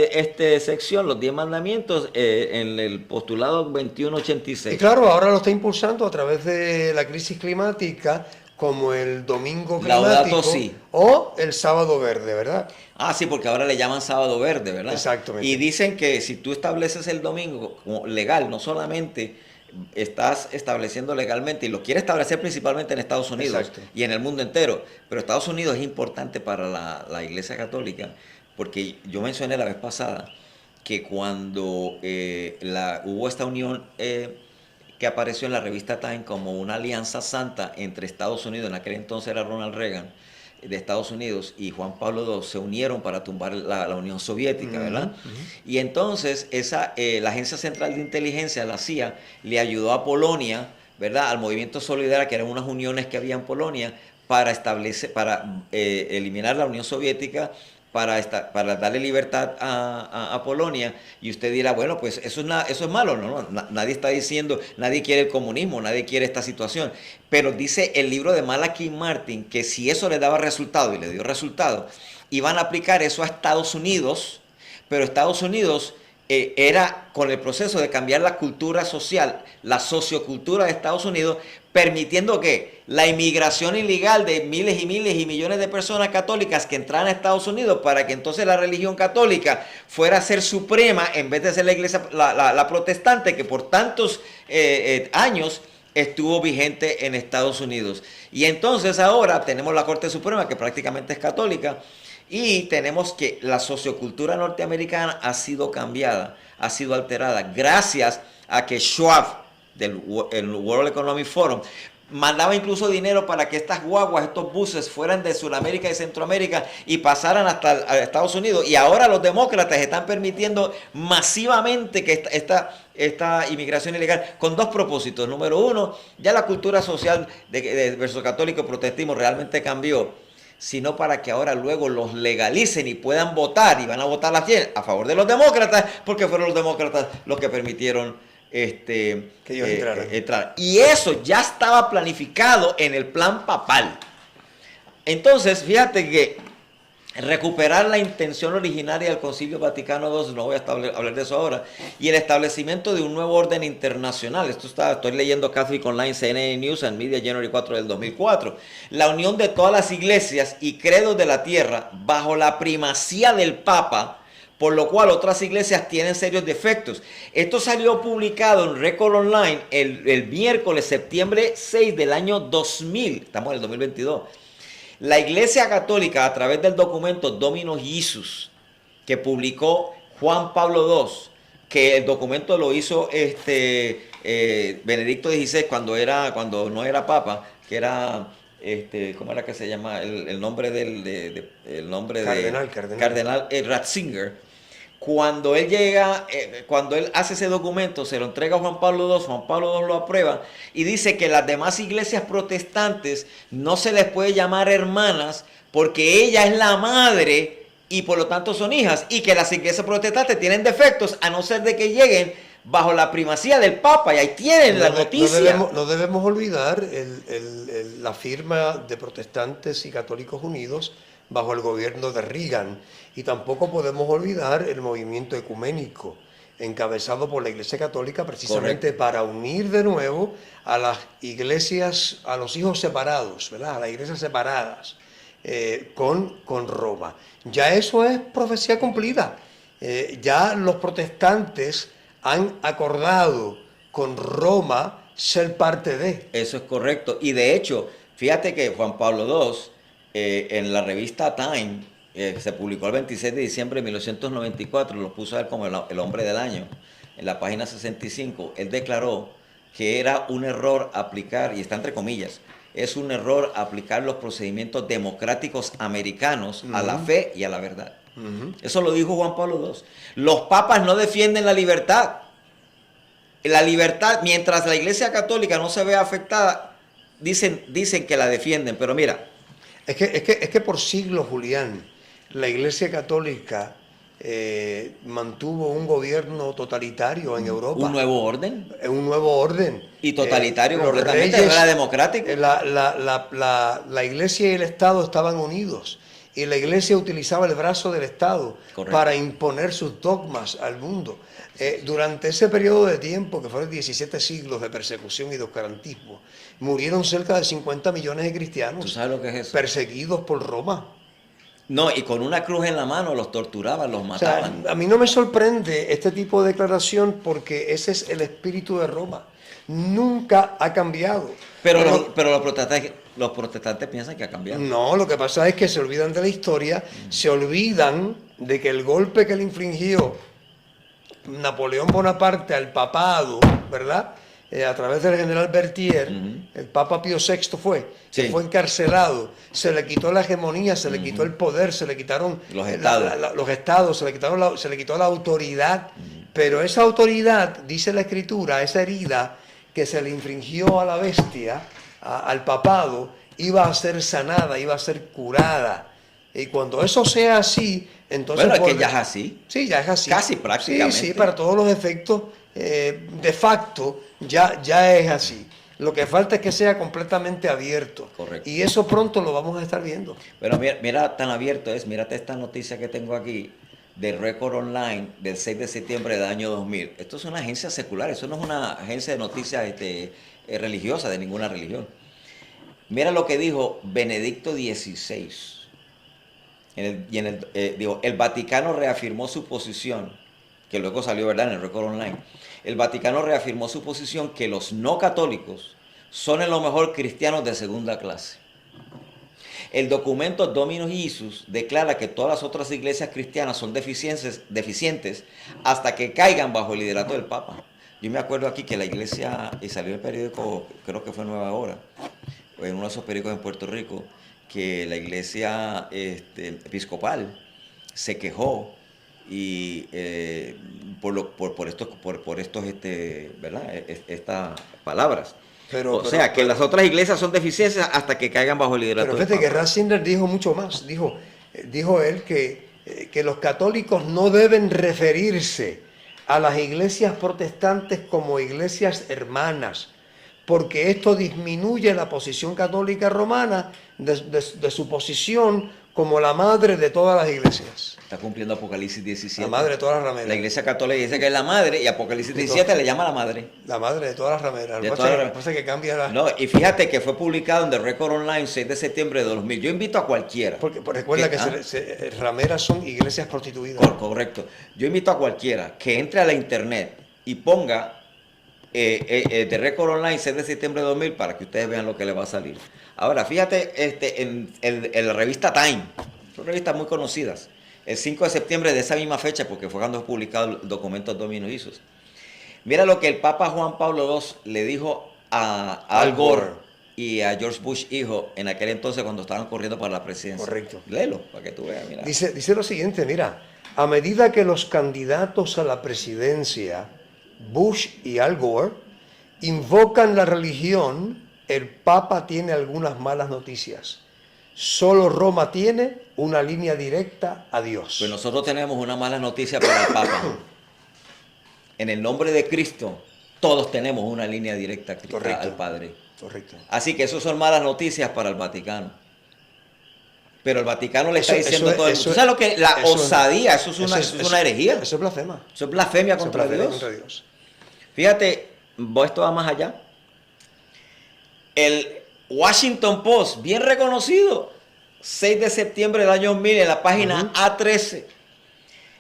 sección, los 10 mandamientos, en el postulado 2186. Y claro, ahora lo está impulsando a través de la crisis climática, como el domingo climático o el sábado verde, ¿verdad? Ah, sí, porque ahora le llaman sábado verde, ¿verdad? Exactamente. Y dicen que si tú estableces el domingo como legal, no solamente estás estableciendo legalmente, y lo quiere establecer principalmente en Estados Unidos. Exacto. Y en el mundo entero, pero Estados Unidos es importante para la Iglesia Católica, porque yo mencioné la vez pasada que cuando hubo esta unión que apareció en la revista Time como una alianza santa entre Estados Unidos, en aquel entonces era Ronald Reagan, de Estados Unidos, y Juan Pablo II se unieron para tumbar la Unión Soviética, ¿verdad? Y entonces la Agencia Central de Inteligencia, la CIA, le ayudó a Polonia, ¿verdad? Al Movimiento Solidaria, que eran unas uniones que había en Polonia, para eliminar la Unión Soviética, para darle libertad a Polonia. Y usted dirá, bueno, pues eso es malo. No, nadie está diciendo, nadie quiere el comunismo, nadie quiere esta situación. Pero dice el libro de Malachi Martin que si eso le daba resultado, y le dio resultado, iban a aplicar eso a Estados Unidos, pero Estados Unidos era con el proceso de cambiar la cultura social, la sociocultura de Estados Unidos, permitiendo que la inmigración ilegal de miles y miles y millones de personas católicas que entraran a Estados Unidos, para que entonces la religión católica fuera a ser suprema en vez de ser la iglesia, la protestante, que por tantos años estuvo vigente en Estados Unidos. Y entonces ahora tenemos la Corte Suprema, que prácticamente es católica, y tenemos que la sociocultura norteamericana ha sido cambiada, ha sido alterada, gracias a que Schwab, del World Economic Forum, mandaba incluso dinero para que estas guaguas, estos buses, fueran de Sudamérica y Centroamérica y pasaran hasta Estados Unidos. Y ahora los demócratas están permitiendo masivamente que esta inmigración ilegal, con dos propósitos. Número uno, ya la cultura social versus católico y protestantismo realmente cambió, sino para que ahora luego los legalicen y puedan votar, y van a votar a favor de los demócratas, porque fueron los demócratas los que permitieron que ellos entraran. Y eso ya estaba planificado en el plan papal. Entonces, fíjate que recuperar la intención originaria del Concilio Vaticano II, no voy a hablar de eso ahora, y el establecimiento de un nuevo orden internacional. Estoy leyendo Catholic Online, CNN News and Media, January 4 del 2004. La unión de todas las iglesias y credos de la tierra bajo la primacía del Papa por lo cual otras iglesias tienen serios defectos. Esto salió publicado en Record Online el miércoles, septiembre 6 del año 2000, estamos en el 2022. La Iglesia Católica, a través del documento Dominus Isus, que publicó Juan Pablo II, que el documento lo hizo Benedicto XVI cuando no era papa, que era, ¿cómo era que se llama? El nombre Cardenal Ratzinger. Cuando él llega, cuando él hace ese documento, se lo entrega a Juan Pablo II, Juan Pablo II lo aprueba y dice que las demás iglesias protestantes no se les puede llamar hermanas porque ella es la madre y por lo tanto son hijas, y que las iglesias protestantes tienen defectos a no ser de que lleguen bajo la primacía del Papa, y ahí tienen la noticia. No debemos olvidar la firma de protestantes y católicos unidos bajo el gobierno de Reagan, y tampoco podemos olvidar el movimiento ecuménico encabezado por la Iglesia Católica precisamente para unir de nuevo a las iglesias, a los hijos separados, ¿verdad? A las iglesias separadas con Roma. Ya eso es profecía cumplida. Ya los protestantes han acordado con Roma ser parte de. Eso es correcto. Y de hecho, fíjate que Juan Pablo II, en la revista Time, se publicó el 26 de diciembre de 1994, lo puso a él como el hombre del año, en la página 65, él declaró que era un error aplicar, y está entre comillas, es un error aplicar los procedimientos democráticos americanos a la fe y a la verdad. Eso lo dijo Juan Pablo II. Los papas no defienden la libertad. La libertad, mientras la Iglesia Católica no se vea afectada, dicen que la defienden, pero mira. Es que por siglos, Julián, la Iglesia Católica mantuvo un gobierno totalitario en Europa. ¿Un nuevo orden? Un nuevo orden. Y totalitario completamente, no era democrático. La Iglesia y el Estado estaban unidos. Y la Iglesia utilizaba el brazo del Estado para imponer sus dogmas al mundo. Durante ese periodo de tiempo, que fueron 17 siglos de persecución y de oscurantismo, murieron cerca de 50 millones de cristianos. ¿Tú sabes lo que es eso? Perseguidos por Roma. No, y con una cruz en la mano los torturaban, los mataban. O sea, a mí no me sorprende este tipo de declaración porque ese es el espíritu de Roma. Nunca ha cambiado. Pero los protestantes piensan que ha cambiado. No, lo que pasa es que se olvidan de la historia, se olvidan de que el golpe que le infligió Napoleón Bonaparte al papado, ¿verdad? A través del general Berthier, el Papa Pío VI que fue encarcelado, se le quitó la hegemonía, se le quitó el poder, se le quitaron los estados, se le quitó la autoridad, pero esa autoridad, dice la Escritura, esa herida que se le infringió a la bestia, al papado, iba a ser sanada, iba a ser curada. Y cuando eso sea así, entonces... Bueno, es que ya es así. Sí, ya es así. Casi prácticamente. Sí, para todos los efectos, de facto, ya es así. Lo que falta es que sea completamente abierto. Correcto. Y eso pronto lo vamos a estar viendo. Pero mira tan abierto es, mírate esta noticia que tengo aquí, de Record Online, del 6 de septiembre del año 2000. Esto es una agencia secular, eso no es una agencia de noticias religiosa, de ninguna religión. Mira lo que dijo Benedicto XVI. El Vaticano reafirmó su posición, que luego salió, ¿verdad?, en el Record Online. El Vaticano reafirmó su posición que los no católicos son en lo mejor cristianos de segunda clase. El documento Dominus Isus declara que todas las otras iglesias cristianas son deficientes hasta que caigan bajo el liderato del Papa. Yo me acuerdo aquí que la iglesia, y salió el periódico, creo que fue Nueva Hora, en uno de esos periódicos en Puerto Rico, que la iglesia episcopal se quejó y por estas palabras. O sea, que las otras iglesias son deficientes hasta que caigan bajo el liderato. Pero fíjate que Ratzinger dijo mucho más. Dijo él que los católicos no deben referirse a las iglesias protestantes como iglesias hermanas, porque esto disminuye la posición católica romana de su posición como la madre de todas las iglesias. Está cumpliendo Apocalipsis 17. La madre de todas las rameras. La iglesia católica dice que es la madre y Apocalipsis 17 le llama la madre. La madre de todas las rameras. De Lo todas las que pasa es que cambia la... No, y fíjate que fue publicado en The Record Online 6 de septiembre de 2000. Yo invito a cualquiera. Porque recuerda que rameras son iglesias prostituidas. Correcto. Yo invito a cualquiera que entre a la internet y ponga The Record Online 6 de septiembre de 2000 para que ustedes vean lo que le va a salir. Ahora, fíjate en la revista Time. Son revistas muy conocidas. El 5 de septiembre de esa misma fecha, porque fue cuando fue publicado el documento Dominus Isus. Mira lo que el Papa Juan Pablo II le dijo a Al Gore y a George Bush hijo en aquel entonces cuando estaban corriendo para la presidencia. Correcto. Léelo para que tú veas. Mira. Dice lo siguiente, mira, a medida que los candidatos a la presidencia, Bush y Al Gore, invocan la religión, el Papa tiene algunas malas noticias. Solo Roma tiene una línea directa a Dios. Pues nosotros tenemos una mala noticia para el Papa. En el nombre de Cristo, todos tenemos una línea directa al Padre. Correcto. Así que eso son malas noticias para el Vaticano. Pero el Vaticano le está diciendo todo el mundo. ¿Tú sabes lo que? La osadía, eso es una herejía. Eso es blasfema. Eso es blasfemia contra Dios. Fíjate, esto va más allá. El Washington Post, bien reconocido, 6 de septiembre del año 2000, en la página A13,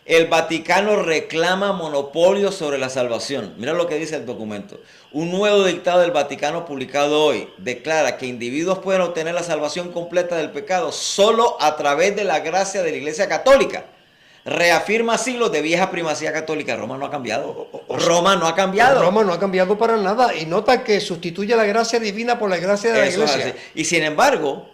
el Vaticano reclama monopolio sobre la salvación. Mira lo que dice el documento. Un nuevo dictado del Vaticano publicado hoy declara que individuos pueden obtener la salvación completa del pecado solo a través de la gracia de la Iglesia Católica. Reafirma siglos de vieja primacía católica. Roma no ha cambiado. Roma no ha cambiado. Roma no ha cambiado para nada. Y nota que sustituye la gracia divina por la gracia de la Iglesia. Y sin embargo,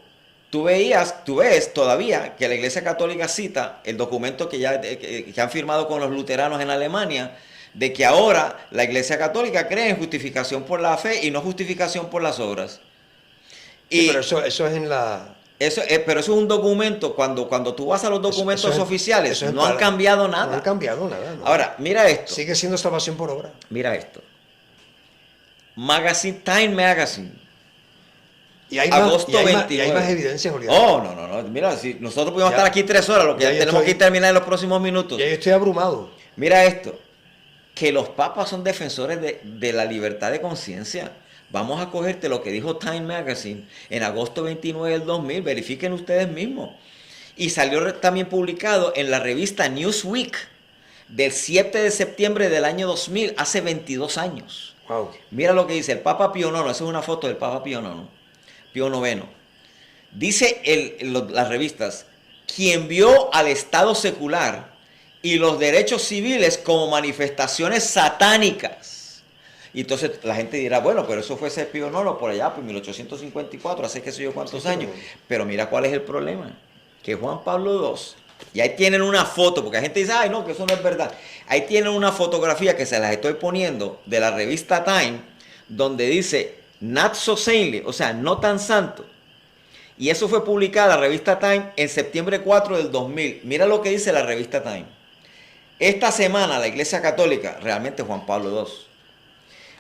tú ves todavía que la Iglesia Católica cita el documento que han firmado con los luteranos en Alemania, de que ahora la Iglesia Católica cree en justificación por la fe y no justificación por las obras. Sí, pero eso es en la... Pero eso es un documento, cuando tú vas a los documentos oficiales, no han cambiado nada. No han cambiado nada. No. Ahora, mira esto. Sigue siendo salvación por obra. Mira esto. Time Magazine. Y hay agosto más, 29. Y hay más evidencia, Julián. Oh, no. Mira, si nosotros podemos estar aquí 3 horas, lo que tenemos que terminar en los próximos minutos. Ya yo estoy abrumado. Mira esto. Que los papas son defensores de la libertad de conciencia. Vamos a cogerte lo que dijo Time Magazine en agosto 29 del 2000. Verifiquen ustedes mismos. Y salió también publicado en la revista Newsweek del 7 de septiembre del año 2000, hace 22 años. Wow. Mira lo que dice el Papa Pío IX. Esa es una foto del Papa Pío IX. Dice las revistas, quien vio al Estado secular y los derechos civiles como manifestaciones satánicas. Y entonces la gente dirá, bueno, pero eso fue ese Pío IX por allá, por 1854, hace qué sé yo cuántos años. Pero mira cuál es el problema, que Juan Pablo II, y ahí tienen una foto, porque la gente dice, ay no, que eso no es verdad. Ahí tienen una fotografía que se las estoy poniendo de la revista Time, donde dice, not so saintly, o sea, no tan santo. Y eso fue publicada la revista Time en septiembre 4 del 2000. Mira lo que dice la revista Time. Esta semana la Iglesia Católica, realmente Juan Pablo II,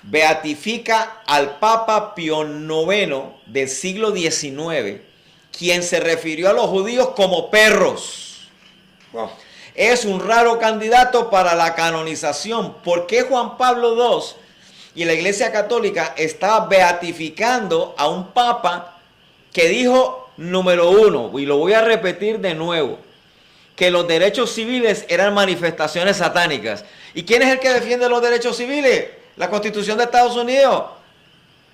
beatifica al Papa Pío IX del siglo XIX, quien se refirió a los judíos como perros. Wow. Es un raro candidato para la canonización. ¿Por qué Juan Pablo II y la Iglesia Católica está beatificando a un Papa que dijo, número 1, y lo voy a repetir de nuevo, que los derechos civiles eran manifestaciones satánicas? ¿Y quién es el que defiende los derechos civiles? La Constitución de Estados Unidos,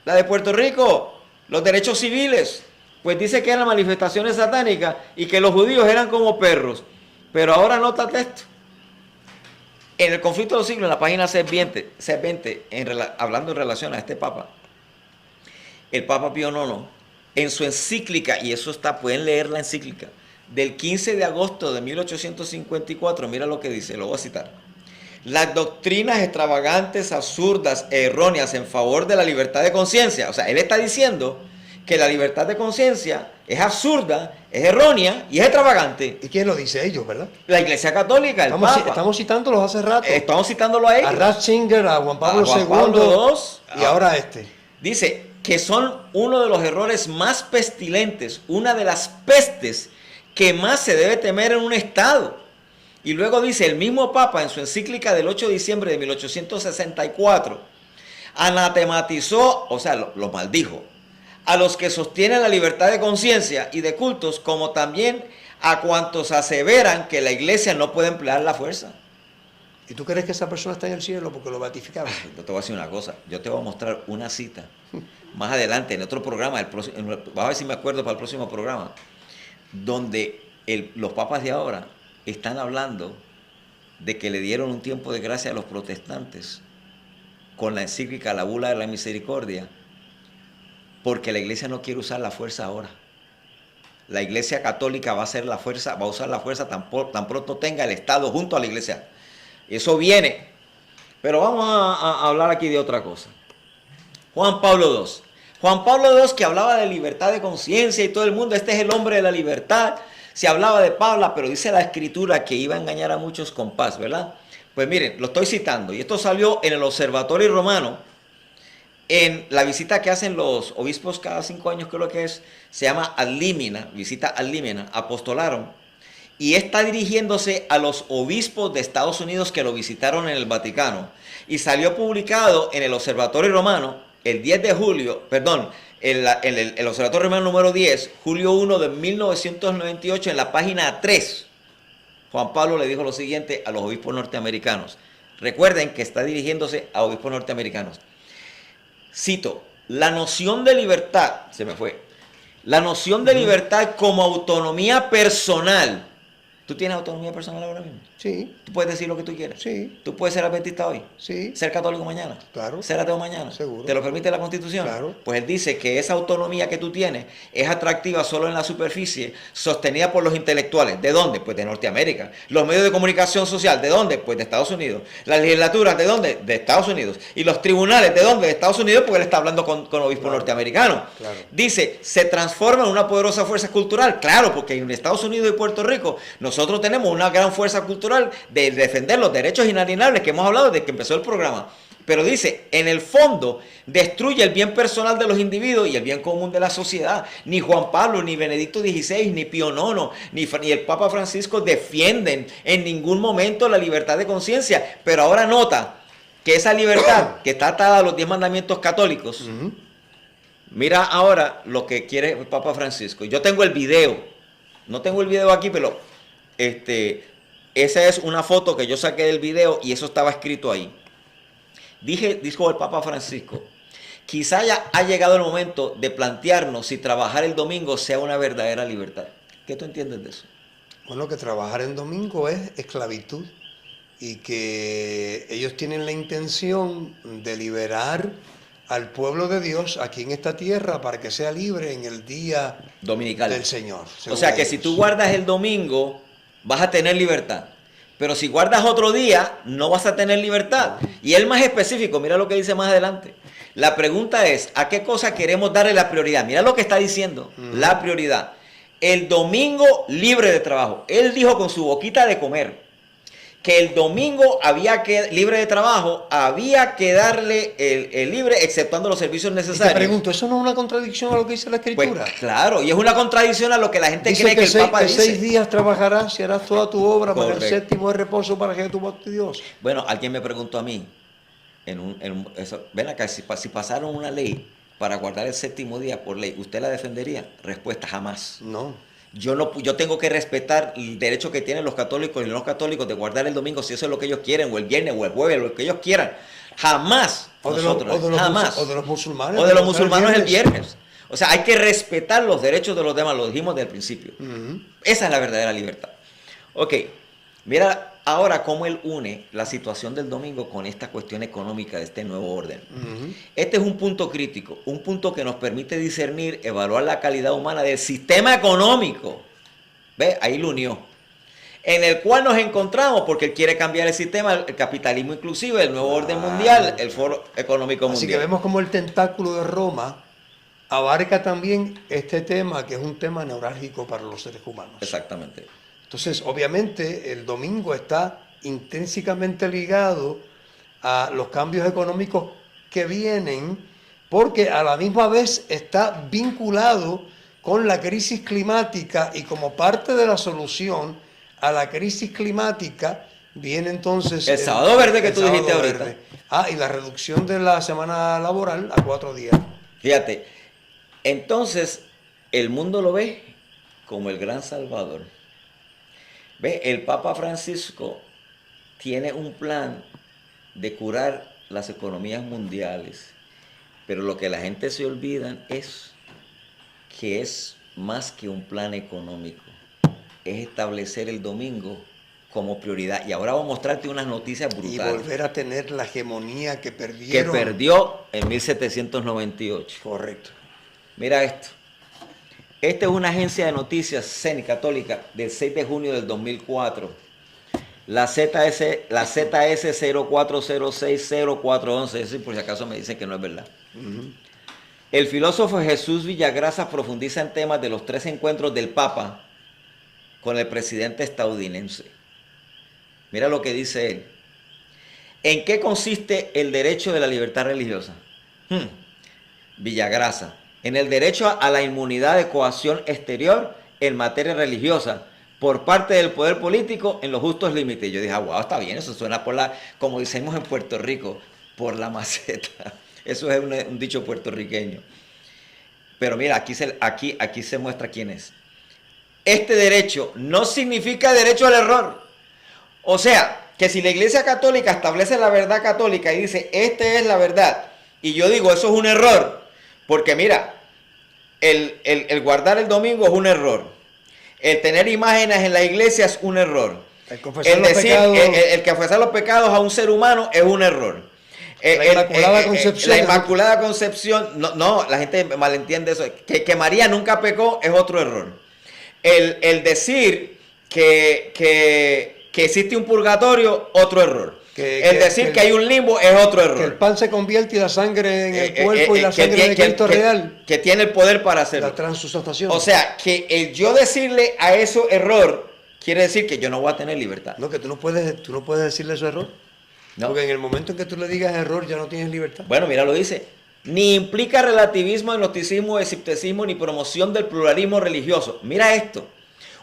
la de Puerto Rico, los derechos civiles. Pues dice que eran manifestaciones satánicas y que los judíos eran como perros. Pero ahora nótate esto. En el conflicto de los siglos, en la página C20 hablando en relación a este Papa, el Papa Pío IX, en su encíclica, y eso está, pueden leer la encíclica, del 15 de agosto de 1854, mira lo que dice, lo voy a citar. Las doctrinas extravagantes, absurdas e erróneas en favor de la libertad de conciencia. O sea, él está diciendo que la libertad de conciencia es absurda, es errónea y es extravagante. ¿Y quién lo dice? Ellos, ¿verdad? La Iglesia Católica, el Papa. Estamos citándolos hace rato. Estamos citándolo a ellos. A Ratzinger, a Juan Pablo II y ahora a este. Dice que son uno de los errores más pestilentes, una de las pestes que más se debe temer en un Estado. Y luego dice, el mismo Papa en su encíclica del 8 de diciembre de 1864, anatematizó, o sea, lo maldijo, a los que sostienen la libertad de conciencia y de cultos, como también a cuantos aseveran que la iglesia no puede emplear la fuerza. ¿Y tú crees que esa persona está en el cielo porque lo beatificaron? Yo te voy a decir una cosa, yo te voy a mostrar una cita más adelante en otro programa, vamos a ver si me acuerdo para el próximo programa, donde los papas de ahora están hablando de que le dieron un tiempo de gracia a los protestantes con la encíclica, la bula de la misericordia, porque la iglesia no quiere usar la fuerza ahora. La iglesia católica va a usar la fuerza tan pronto tenga el Estado junto a la iglesia. Eso viene. Pero vamos a hablar aquí de otra cosa. Juan Pablo II. Juan Pablo II, que hablaba de libertad de conciencia y todo el mundo, este es el hombre de la libertad. Se hablaba de Pablo, pero dice la escritura que iba a engañar a muchos con paz, ¿verdad? Pues miren, lo estoy citando. Y esto salió en el Observatorio Romano, en la visita que hacen los obispos cada 5 años, creo que es, se llama ad limina, visita ad limina, apostolaron. Y está dirigiéndose a los obispos de Estados Unidos que lo visitaron en el Vaticano. Y salió publicado en el Observatorio Romano el 10 de julio, perdón, el Observatorio Romano número 10, julio 1 de 1998, en la página 3. Juan Pablo le dijo lo siguiente a los obispos norteamericanos. Recuerden que está dirigiéndose a obispos norteamericanos. Cito, la noción de libertad, la noción de libertad como autonomía personal. ¿Tú tienes autonomía personal ahora mismo? Sí. ¿Tú puedes decir lo que tú quieras? Sí. ¿Tú puedes ser adventista hoy? Sí. ¿Ser católico mañana? Claro. ¿Ser ateo mañana? Seguro. ¿Te lo permite la Constitución? Claro. Pues él dice que esa autonomía que tú tienes es atractiva solo en la superficie, sostenida por los intelectuales. ¿De dónde? Pues de Norteamérica. Los medios de comunicación social, ¿de dónde? Pues de Estados Unidos. Las legislaturas, ¿de dónde? De Estados Unidos. Y los tribunales, ¿de dónde? De Estados Unidos, porque él está hablando con obispos norteamericanos. Claro. Dice, se transforma en una poderosa fuerza cultural. Claro, porque en Estados Unidos y Puerto Rico nosotros tenemos una gran fuerza cultural de defender los derechos inalienables que hemos hablado desde que empezó el programa. Pero dice, en el fondo, destruye el bien personal de los individuos y el bien común de la sociedad. Ni Juan Pablo, ni Benedicto XVI, ni Pío IX, ni el Papa Francisco defienden en ningún momento la libertad de conciencia. Pero ahora nota que esa libertad que está atada a los 10 mandamientos católicos, mira ahora lo que quiere el Papa Francisco. Yo tengo el video, no tengo el video aquí, pero esa es una foto que yo saqué del video y eso estaba escrito ahí. Dijo el Papa Francisco, quizá ya ha llegado el momento de plantearnos si trabajar el domingo sea una verdadera libertad. ¿Qué tú entiendes de eso? Bueno, que trabajar en domingo es esclavitud y que ellos tienen la intención de liberar al pueblo de Dios aquí en esta tierra para que sea libre en el día dominical del Señor. O sea que si tú guardas el domingo vas a tener libertad. Pero si guardas otro día, no vas a tener libertad. Y él más específico, mira lo que dice más adelante. La pregunta es, ¿a qué cosa queremos darle la prioridad? Mira lo que está diciendo, la prioridad. El domingo libre de trabajo. Él dijo con su boquita de comer que el domingo libre de trabajo, había que darle el libre, exceptuando los servicios necesarios. Y te pregunto, ¿eso no es una contradicción a lo que dice la Escritura? Pues claro, y es una contradicción a lo que la gente dice cree que el Papa dice. 6 días trabajarás y harás toda tu obra, para el Correcto. 7º de reposo para que tu Dios. Bueno, alguien me preguntó a mí, ven acá, si pasaron una ley para guardar el 7º día por ley, ¿usted la defendería? Respuesta, jamás. No. Yo tengo que respetar el derecho que tienen los católicos y los no católicos de guardar el domingo si eso es lo que ellos quieren, o el viernes, o el jueves, lo que ellos quieran. Jamás jamás. O de los musulmanes. O de los musulmanes el viernes. O sea, hay que respetar los derechos de los demás, lo dijimos desde el principio. Esa es la verdadera libertad. Ok, mira ahora cómo él une la situación del domingo con esta cuestión económica de este nuevo orden. Este es un punto crítico, un punto que nos permite discernir, evaluar la calidad humana del sistema económico. ¿Ve? Ahí lo unió. En el cual nos encontramos porque él quiere cambiar el sistema, el capitalismo inclusive, el nuevo orden mundial, el foro económico mundial. Así que vemos como el tentáculo de Roma abarca también este tema, que es un tema neurálgico para los seres humanos. Exactamente. Entonces, obviamente, el domingo está intrínsecamente ligado a los cambios económicos que vienen, porque a la misma vez está vinculado con la crisis climática, y como parte de la solución a la crisis climática viene entonces el sábado verde que el tú dijiste sábado ahorita. verde. Y la reducción de la semana laboral a 4 días. Fíjate, entonces el mundo lo ve como el gran salvador. Ve, el Papa Francisco tiene un plan de curar las economías mundiales, pero lo que la gente se olvida es que es más que un plan económico, es establecer el domingo como prioridad. Y ahora voy a mostrarte unas noticias brutales. Y volver a tener la hegemonía que Que perdieron. perdió en 1798. Correcto. Mira esto. Esta es una agencia de noticias CENI católica del 6 de junio del 2004. La ZS 04060411, es decir, por si acaso me dicen que no es verdad. El filósofo Jesús Villagrasa profundiza en temas de los 3 encuentros del Papa con el presidente estadounidense. Mira lo que dice él. ¿En qué consiste el derecho de la libertad religiosa? Villagrasa. En el derecho a la inmunidad de coacción exterior en materia religiosa por parte del poder político en los justos límites. Yo dije, wow, está bien, eso suena por la, como decimos en Puerto Rico, por la maceta. Eso es un dicho puertorriqueño. Pero mira, aquí se muestra quién es. Este derecho no significa derecho al error. O sea, que si la Iglesia Católica establece la verdad católica y dice, esta es la verdad, y yo digo, eso es un error, porque mira, el guardar el domingo es un error, el tener imágenes en la iglesia es un error, el confesar los pecados a un ser humano es un error. La Inmaculada Concepción. La Inmaculada Concepción, no, la gente malentiende eso, que María nunca pecó es otro error. El decir que existe un purgatorio, otro error. Decir que hay un limbo es otro error. Que el pan se convierte y la sangre en el cuerpo y la sangre de Cristo real. Que tiene el poder para hacerlo. La transustanciación. O sea, que el yo decirle a eso error, quiere decir que yo no voy a tener libertad. No, que tú no puedes decirle eso error. No. Porque en el momento en que tú le digas error, ya no tienes libertad. Bueno, mira, lo dice. Ni implica relativismo, gnosticismo, escepticismo, ni promoción del pluralismo religioso. Mira esto.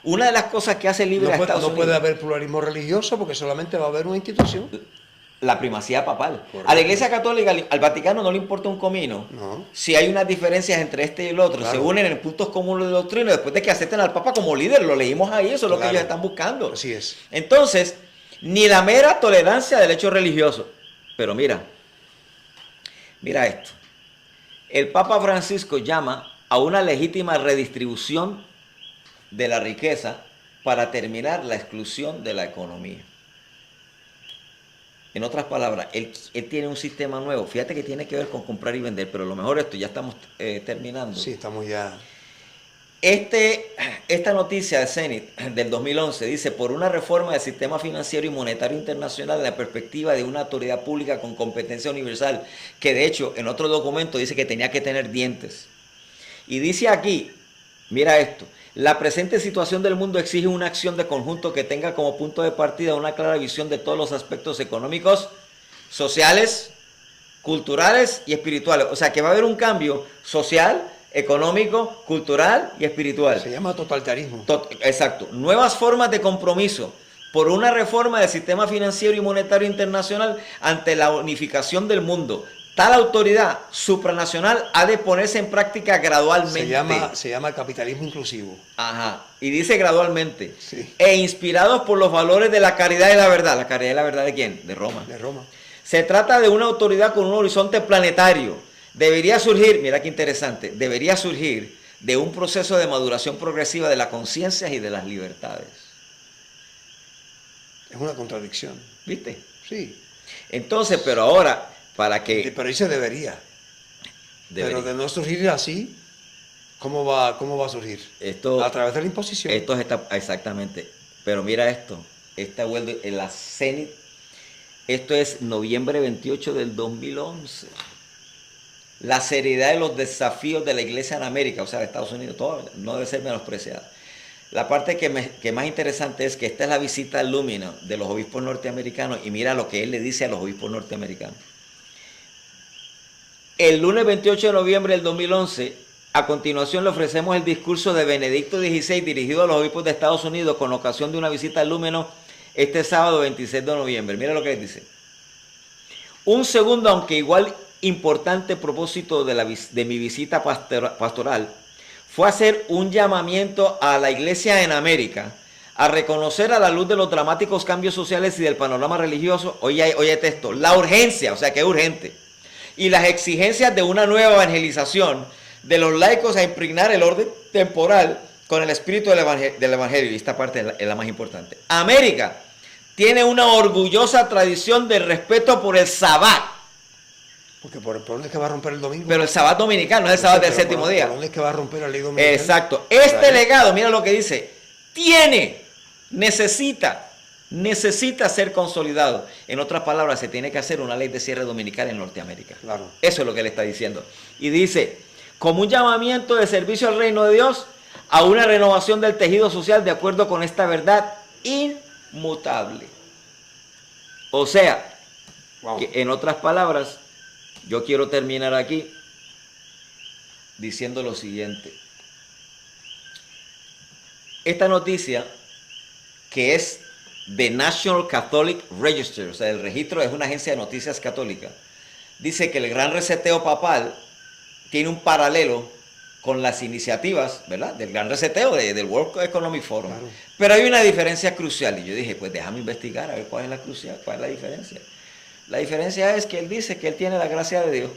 Una de las cosas que hace libre a Estados Unidos. No puede haber pluralismo religioso porque solamente va a haber una institución. La primacía papal. Correcto. A la Iglesia Católica, al Vaticano no le importa un comino. No. Si hay unas diferencias entre este y el otro, claro, se unen en puntos comunes de doctrina después de que acepten al Papa como líder. Lo leímos ahí, eso es lo que ellos están buscando. Así es. Entonces, ni la mera tolerancia del hecho religioso. Pero mira esto. El Papa Francisco llama a una legítima redistribución de la riqueza para terminar la exclusión de la economía. En otras palabras, él tiene un sistema nuevo. Fíjate que tiene que ver con comprar y vender, pero lo mejor esto, ya estamos terminando. Sí, estamos ya. Esta noticia de Zenit del 2011 dice, por una reforma del sistema financiero y monetario internacional en la perspectiva de una autoridad pública con competencia universal, que de hecho en otro documento dice que tenía que tener dientes. Y dice aquí, mira esto, la presente situación del mundo exige una acción de conjunto que tenga como punto de partida una clara visión de todos los aspectos económicos, sociales, culturales y espirituales. O sea que va a haber un cambio social, económico, cultural y espiritual. Se llama totalitarismo. Exacto. Nuevas formas de compromiso por una reforma del sistema financiero y monetario internacional ante la unificación del mundo. Tal autoridad supranacional ha de ponerse en práctica gradualmente. Se llama capitalismo inclusivo. Ajá. Y dice gradualmente. Sí. E inspirados por los valores de la caridad y la verdad. ¿La caridad y la verdad de quién? De Roma. De Roma. Se trata de una autoridad con un horizonte planetario. Debería surgir, mira qué interesante, debería surgir de un proceso de maduración progresiva de la conciencia y de las libertades. Es una contradicción. ¿Viste? Sí. Entonces, pero ahora, para que... Pero dice debería. Pero de no surgir así, ¿cómo va a surgir? Esto, a través de la imposición. Esto está, exactamente. Pero mira esto, esta vuelta en la Zenit, esto es noviembre 28 del 2011. La seriedad de los desafíos de la Iglesia en América, o sea, de Estados Unidos, todo no debe ser menospreciada. La parte que más interesante es que esta es la visita al Lumina de los obispos norteamericanos y mira lo que él le dice a los obispos norteamericanos. El lunes 28 de noviembre del 2011 A continuación le ofrecemos el discurso de Benedicto XVI dirigido a los obispos de Estados Unidos con ocasión de una visita al Lúmeno este sábado 26 de noviembre. Mira lo que les dice. Un segundo, aunque igual importante propósito de mi visita pastoral fue hacer un llamamiento a la Iglesia en América a reconocer a la luz de los dramáticos cambios sociales y del panorama religioso, oye texto, la urgencia, o sea que es urgente, y las exigencias de una nueva evangelización de los laicos a impregnar el orden temporal con el espíritu del evangelio. Y esta parte es la más importante. América tiene una orgullosa tradición de respeto por el sabbat. Porque ¿por dónde es que va a romper el domingo? Pero el sabbat dominical, no es el sabbat del séptimo día. ¿Por dónde es que va a romper la ley dominical? Exacto. Este legado, mira lo que dice, necesita ser consolidado. En otras palabras, se tiene que hacer una ley de cierre dominical en Norteamérica. Claro. Eso es lo que él está diciendo. Y dice, como un llamamiento de servicio al reino de Dios, a una renovación del tejido social de acuerdo con esta verdad inmutable. O sea, que en otras palabras, yo quiero terminar aquí diciendo lo siguiente. Esta noticia, que es The National Catholic Register, o sea, el registro es una agencia de noticias católica, dice que el gran reseteo papal tiene un paralelo con las iniciativas, ¿verdad?, del gran reseteo del World Economic Forum. Claro. Pero hay una diferencia crucial, y yo dije, pues déjame investigar a ver cuál es la crucial, cuál es la diferencia. La diferencia es que él dice que él tiene la gracia de Dios.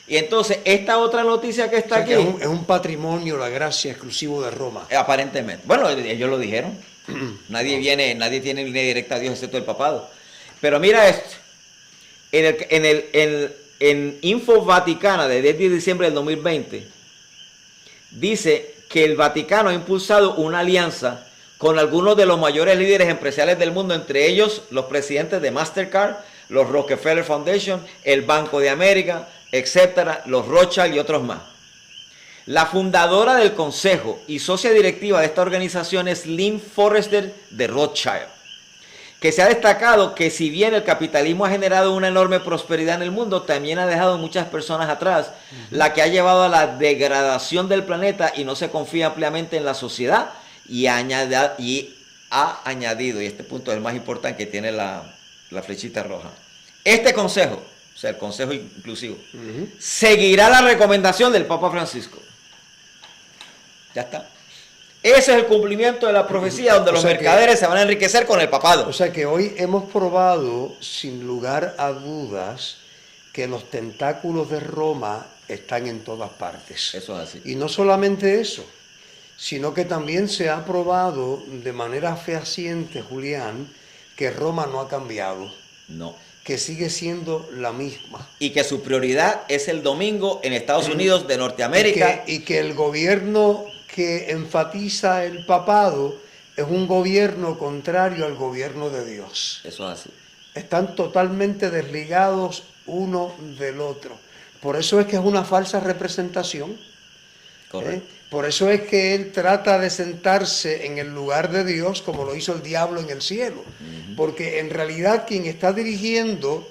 Y entonces, esta otra noticia que está aquí... es un patrimonio, la gracia, exclusivo de Roma. Aparentemente. Bueno, ellos lo dijeron. Nadie tiene línea directa a Dios excepto el papado. Pero mira esto. En Info Vaticana de 10 de diciembre del 2020, dice que el Vaticano ha impulsado una alianza con algunos de los mayores líderes empresariales del mundo, entre ellos los presidentes de Mastercard, los Rockefeller Foundation, el Banco de América, etcétera, los Rothschild y otros más. La fundadora del consejo y socia directiva de esta organización es Lynn Forrester de Rothschild, que se ha destacado que si bien el capitalismo ha generado una enorme prosperidad en el mundo, también ha dejado muchas personas atrás, la que ha llevado a la degradación del planeta y no se confía ampliamente en la sociedad y ha añadido, y este punto es el más importante que tiene la flechita roja, este consejo, o sea, el consejo inclusivo, seguirá la recomendación del Papa Francisco. Ya está. Ese es el cumplimiento de la profecía, donde los mercaderes se van a enriquecer con el papado. O sea que hoy hemos probado, sin lugar a dudas, que los tentáculos de Roma están en todas partes. Eso es así. Y no solamente eso, sino que también se ha probado de manera fehaciente, Julián, que Roma no ha cambiado. No. Que sigue siendo la misma. Y que su prioridad es el domingo en Estados Unidos de Norteamérica. Y que el gobierno que enfatiza el papado es un gobierno contrario al gobierno de Dios. Eso es así. Están totalmente desligados uno del otro. Por eso es que es una falsa representación. Correcto. Por eso es que él trata de sentarse en el lugar de Dios como lo hizo el diablo en el cielo. Porque en realidad quien está dirigiendo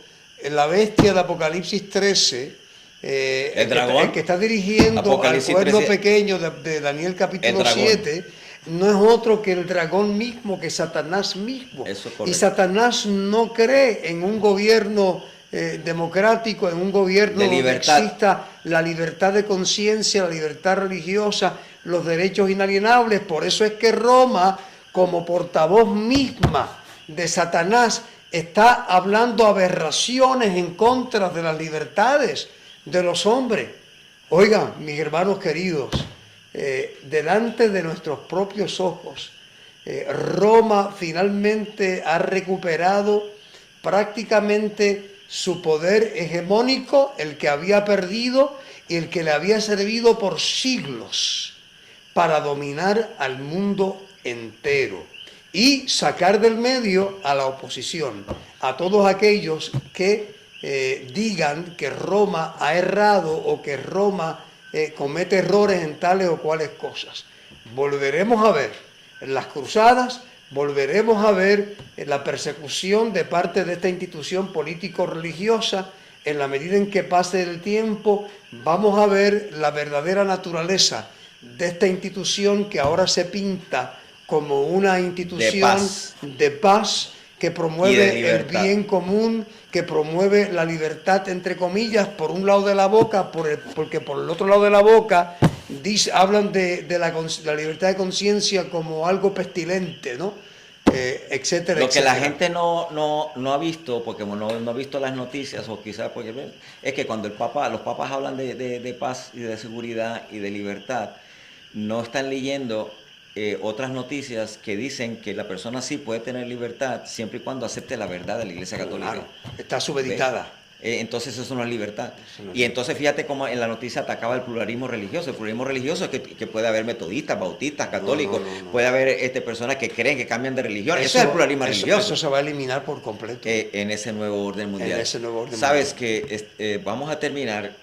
la bestia de Apocalipsis 13, el dragón, el que está dirigiendo Apocalipsis al pueblo 13, pequeño de Daniel capítulo 7, no es otro que el dragón mismo, que Satanás mismo. Y Satanás no cree en un gobierno democrático, en un gobierno donde exista la libertad de conciencia, la libertad religiosa, los derechos inalienables. Por eso es que Roma, como portavoz misma de Satanás, está hablando aberraciones en contra de las libertades de los hombres. Oigan, mis hermanos queridos, delante de nuestros propios ojos, Roma finalmente ha recuperado prácticamente su poder hegemónico, el que había perdido y el que le había servido por siglos para dominar al mundo entero y sacar del medio a la oposición, a todos aquellos que digan que Roma ha errado o que Roma comete errores en tales o cuales cosas. Volveremos a ver en las cruzadas, volveremos a ver la persecución de parte de esta institución político-religiosa en la medida en que pase el tiempo, vamos a ver la verdadera naturaleza de esta institución que ahora se pinta como una institución de paz que promueve el bien común, que promueve la libertad, entre comillas, por un lado de la boca, porque por el otro lado de la boca hablan de la libertad de conciencia como algo pestilente, ¿no? Etcétera, Lo que etcétera. la gente no ha visto, porque no ha visto las noticias, o quizás porque es que cuando los papas hablan de paz y de seguridad y de libertad, no están leyendo otras noticias que dicen que la persona sí puede tener libertad siempre y cuando acepte la verdad de la Iglesia Católica. Claro, está supeditada. Entonces eso no es libertad. Y entonces fíjate cómo en la noticia atacaba el pluralismo religioso. El pluralismo religioso es que puede haber metodistas, bautistas, católicos, puede haber personas que creen que cambian de religión. Eso es el pluralismo religioso. Eso se va a eliminar por completo. En ese nuevo orden mundial. En ese nuevo orden Sabes mundial. que vamos a terminar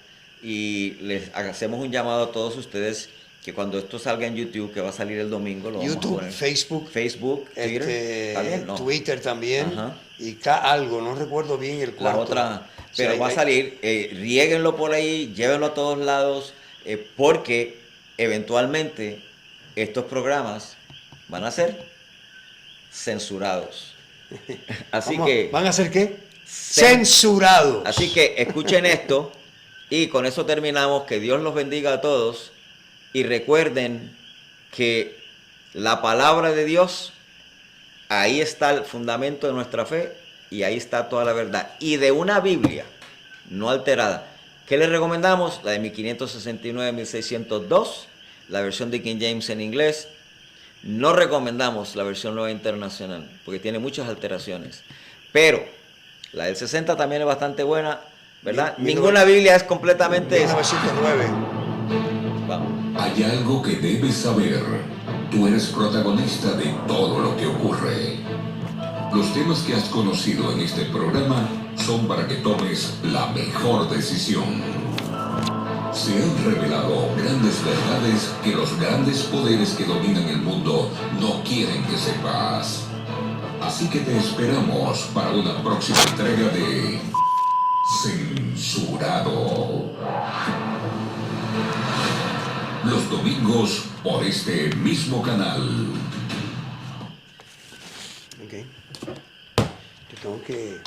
y les hacemos un llamado a todos ustedes que cuando esto salga en YouTube, que va a salir el domingo, lo YouTube, vamos a poner. Facebook, Twitter, ¿está bien? No. Twitter también. Ajá. Y algo, no recuerdo bien el cuarto. La otra, pero sí, va a salir, riéguenlo por ahí, llévenlo a todos lados, porque eventualmente estos programas van a ser censurados. Así que... ¿Van a ser qué? Censurados. Así que escuchen esto y con eso terminamos. Que Dios los bendiga a todos y recuerden que la palabra de Dios, ahí está el fundamento de nuestra fe y ahí está toda la verdad. Y de una Biblia no alterada. ¿Qué les recomendamos? La de 1569-1602, la versión de King James en inglés. No recomendamos la versión nueva internacional porque tiene muchas alteraciones. Pero la del 60 también es bastante buena, ¿verdad? Ninguna Biblia es completamente... 1909. Vamos. Hay algo que debes saber. Tú eres protagonista de todo lo que ocurre. Los temas que has conocido en este programa son para que tomes la mejor decisión. Se han revelado grandes verdades que los grandes poderes que dominan el mundo no quieren que sepas. Así que te esperamos para una próxima entrega de Censurado. Los domingos por este mismo canal. Ok. Yo tengo que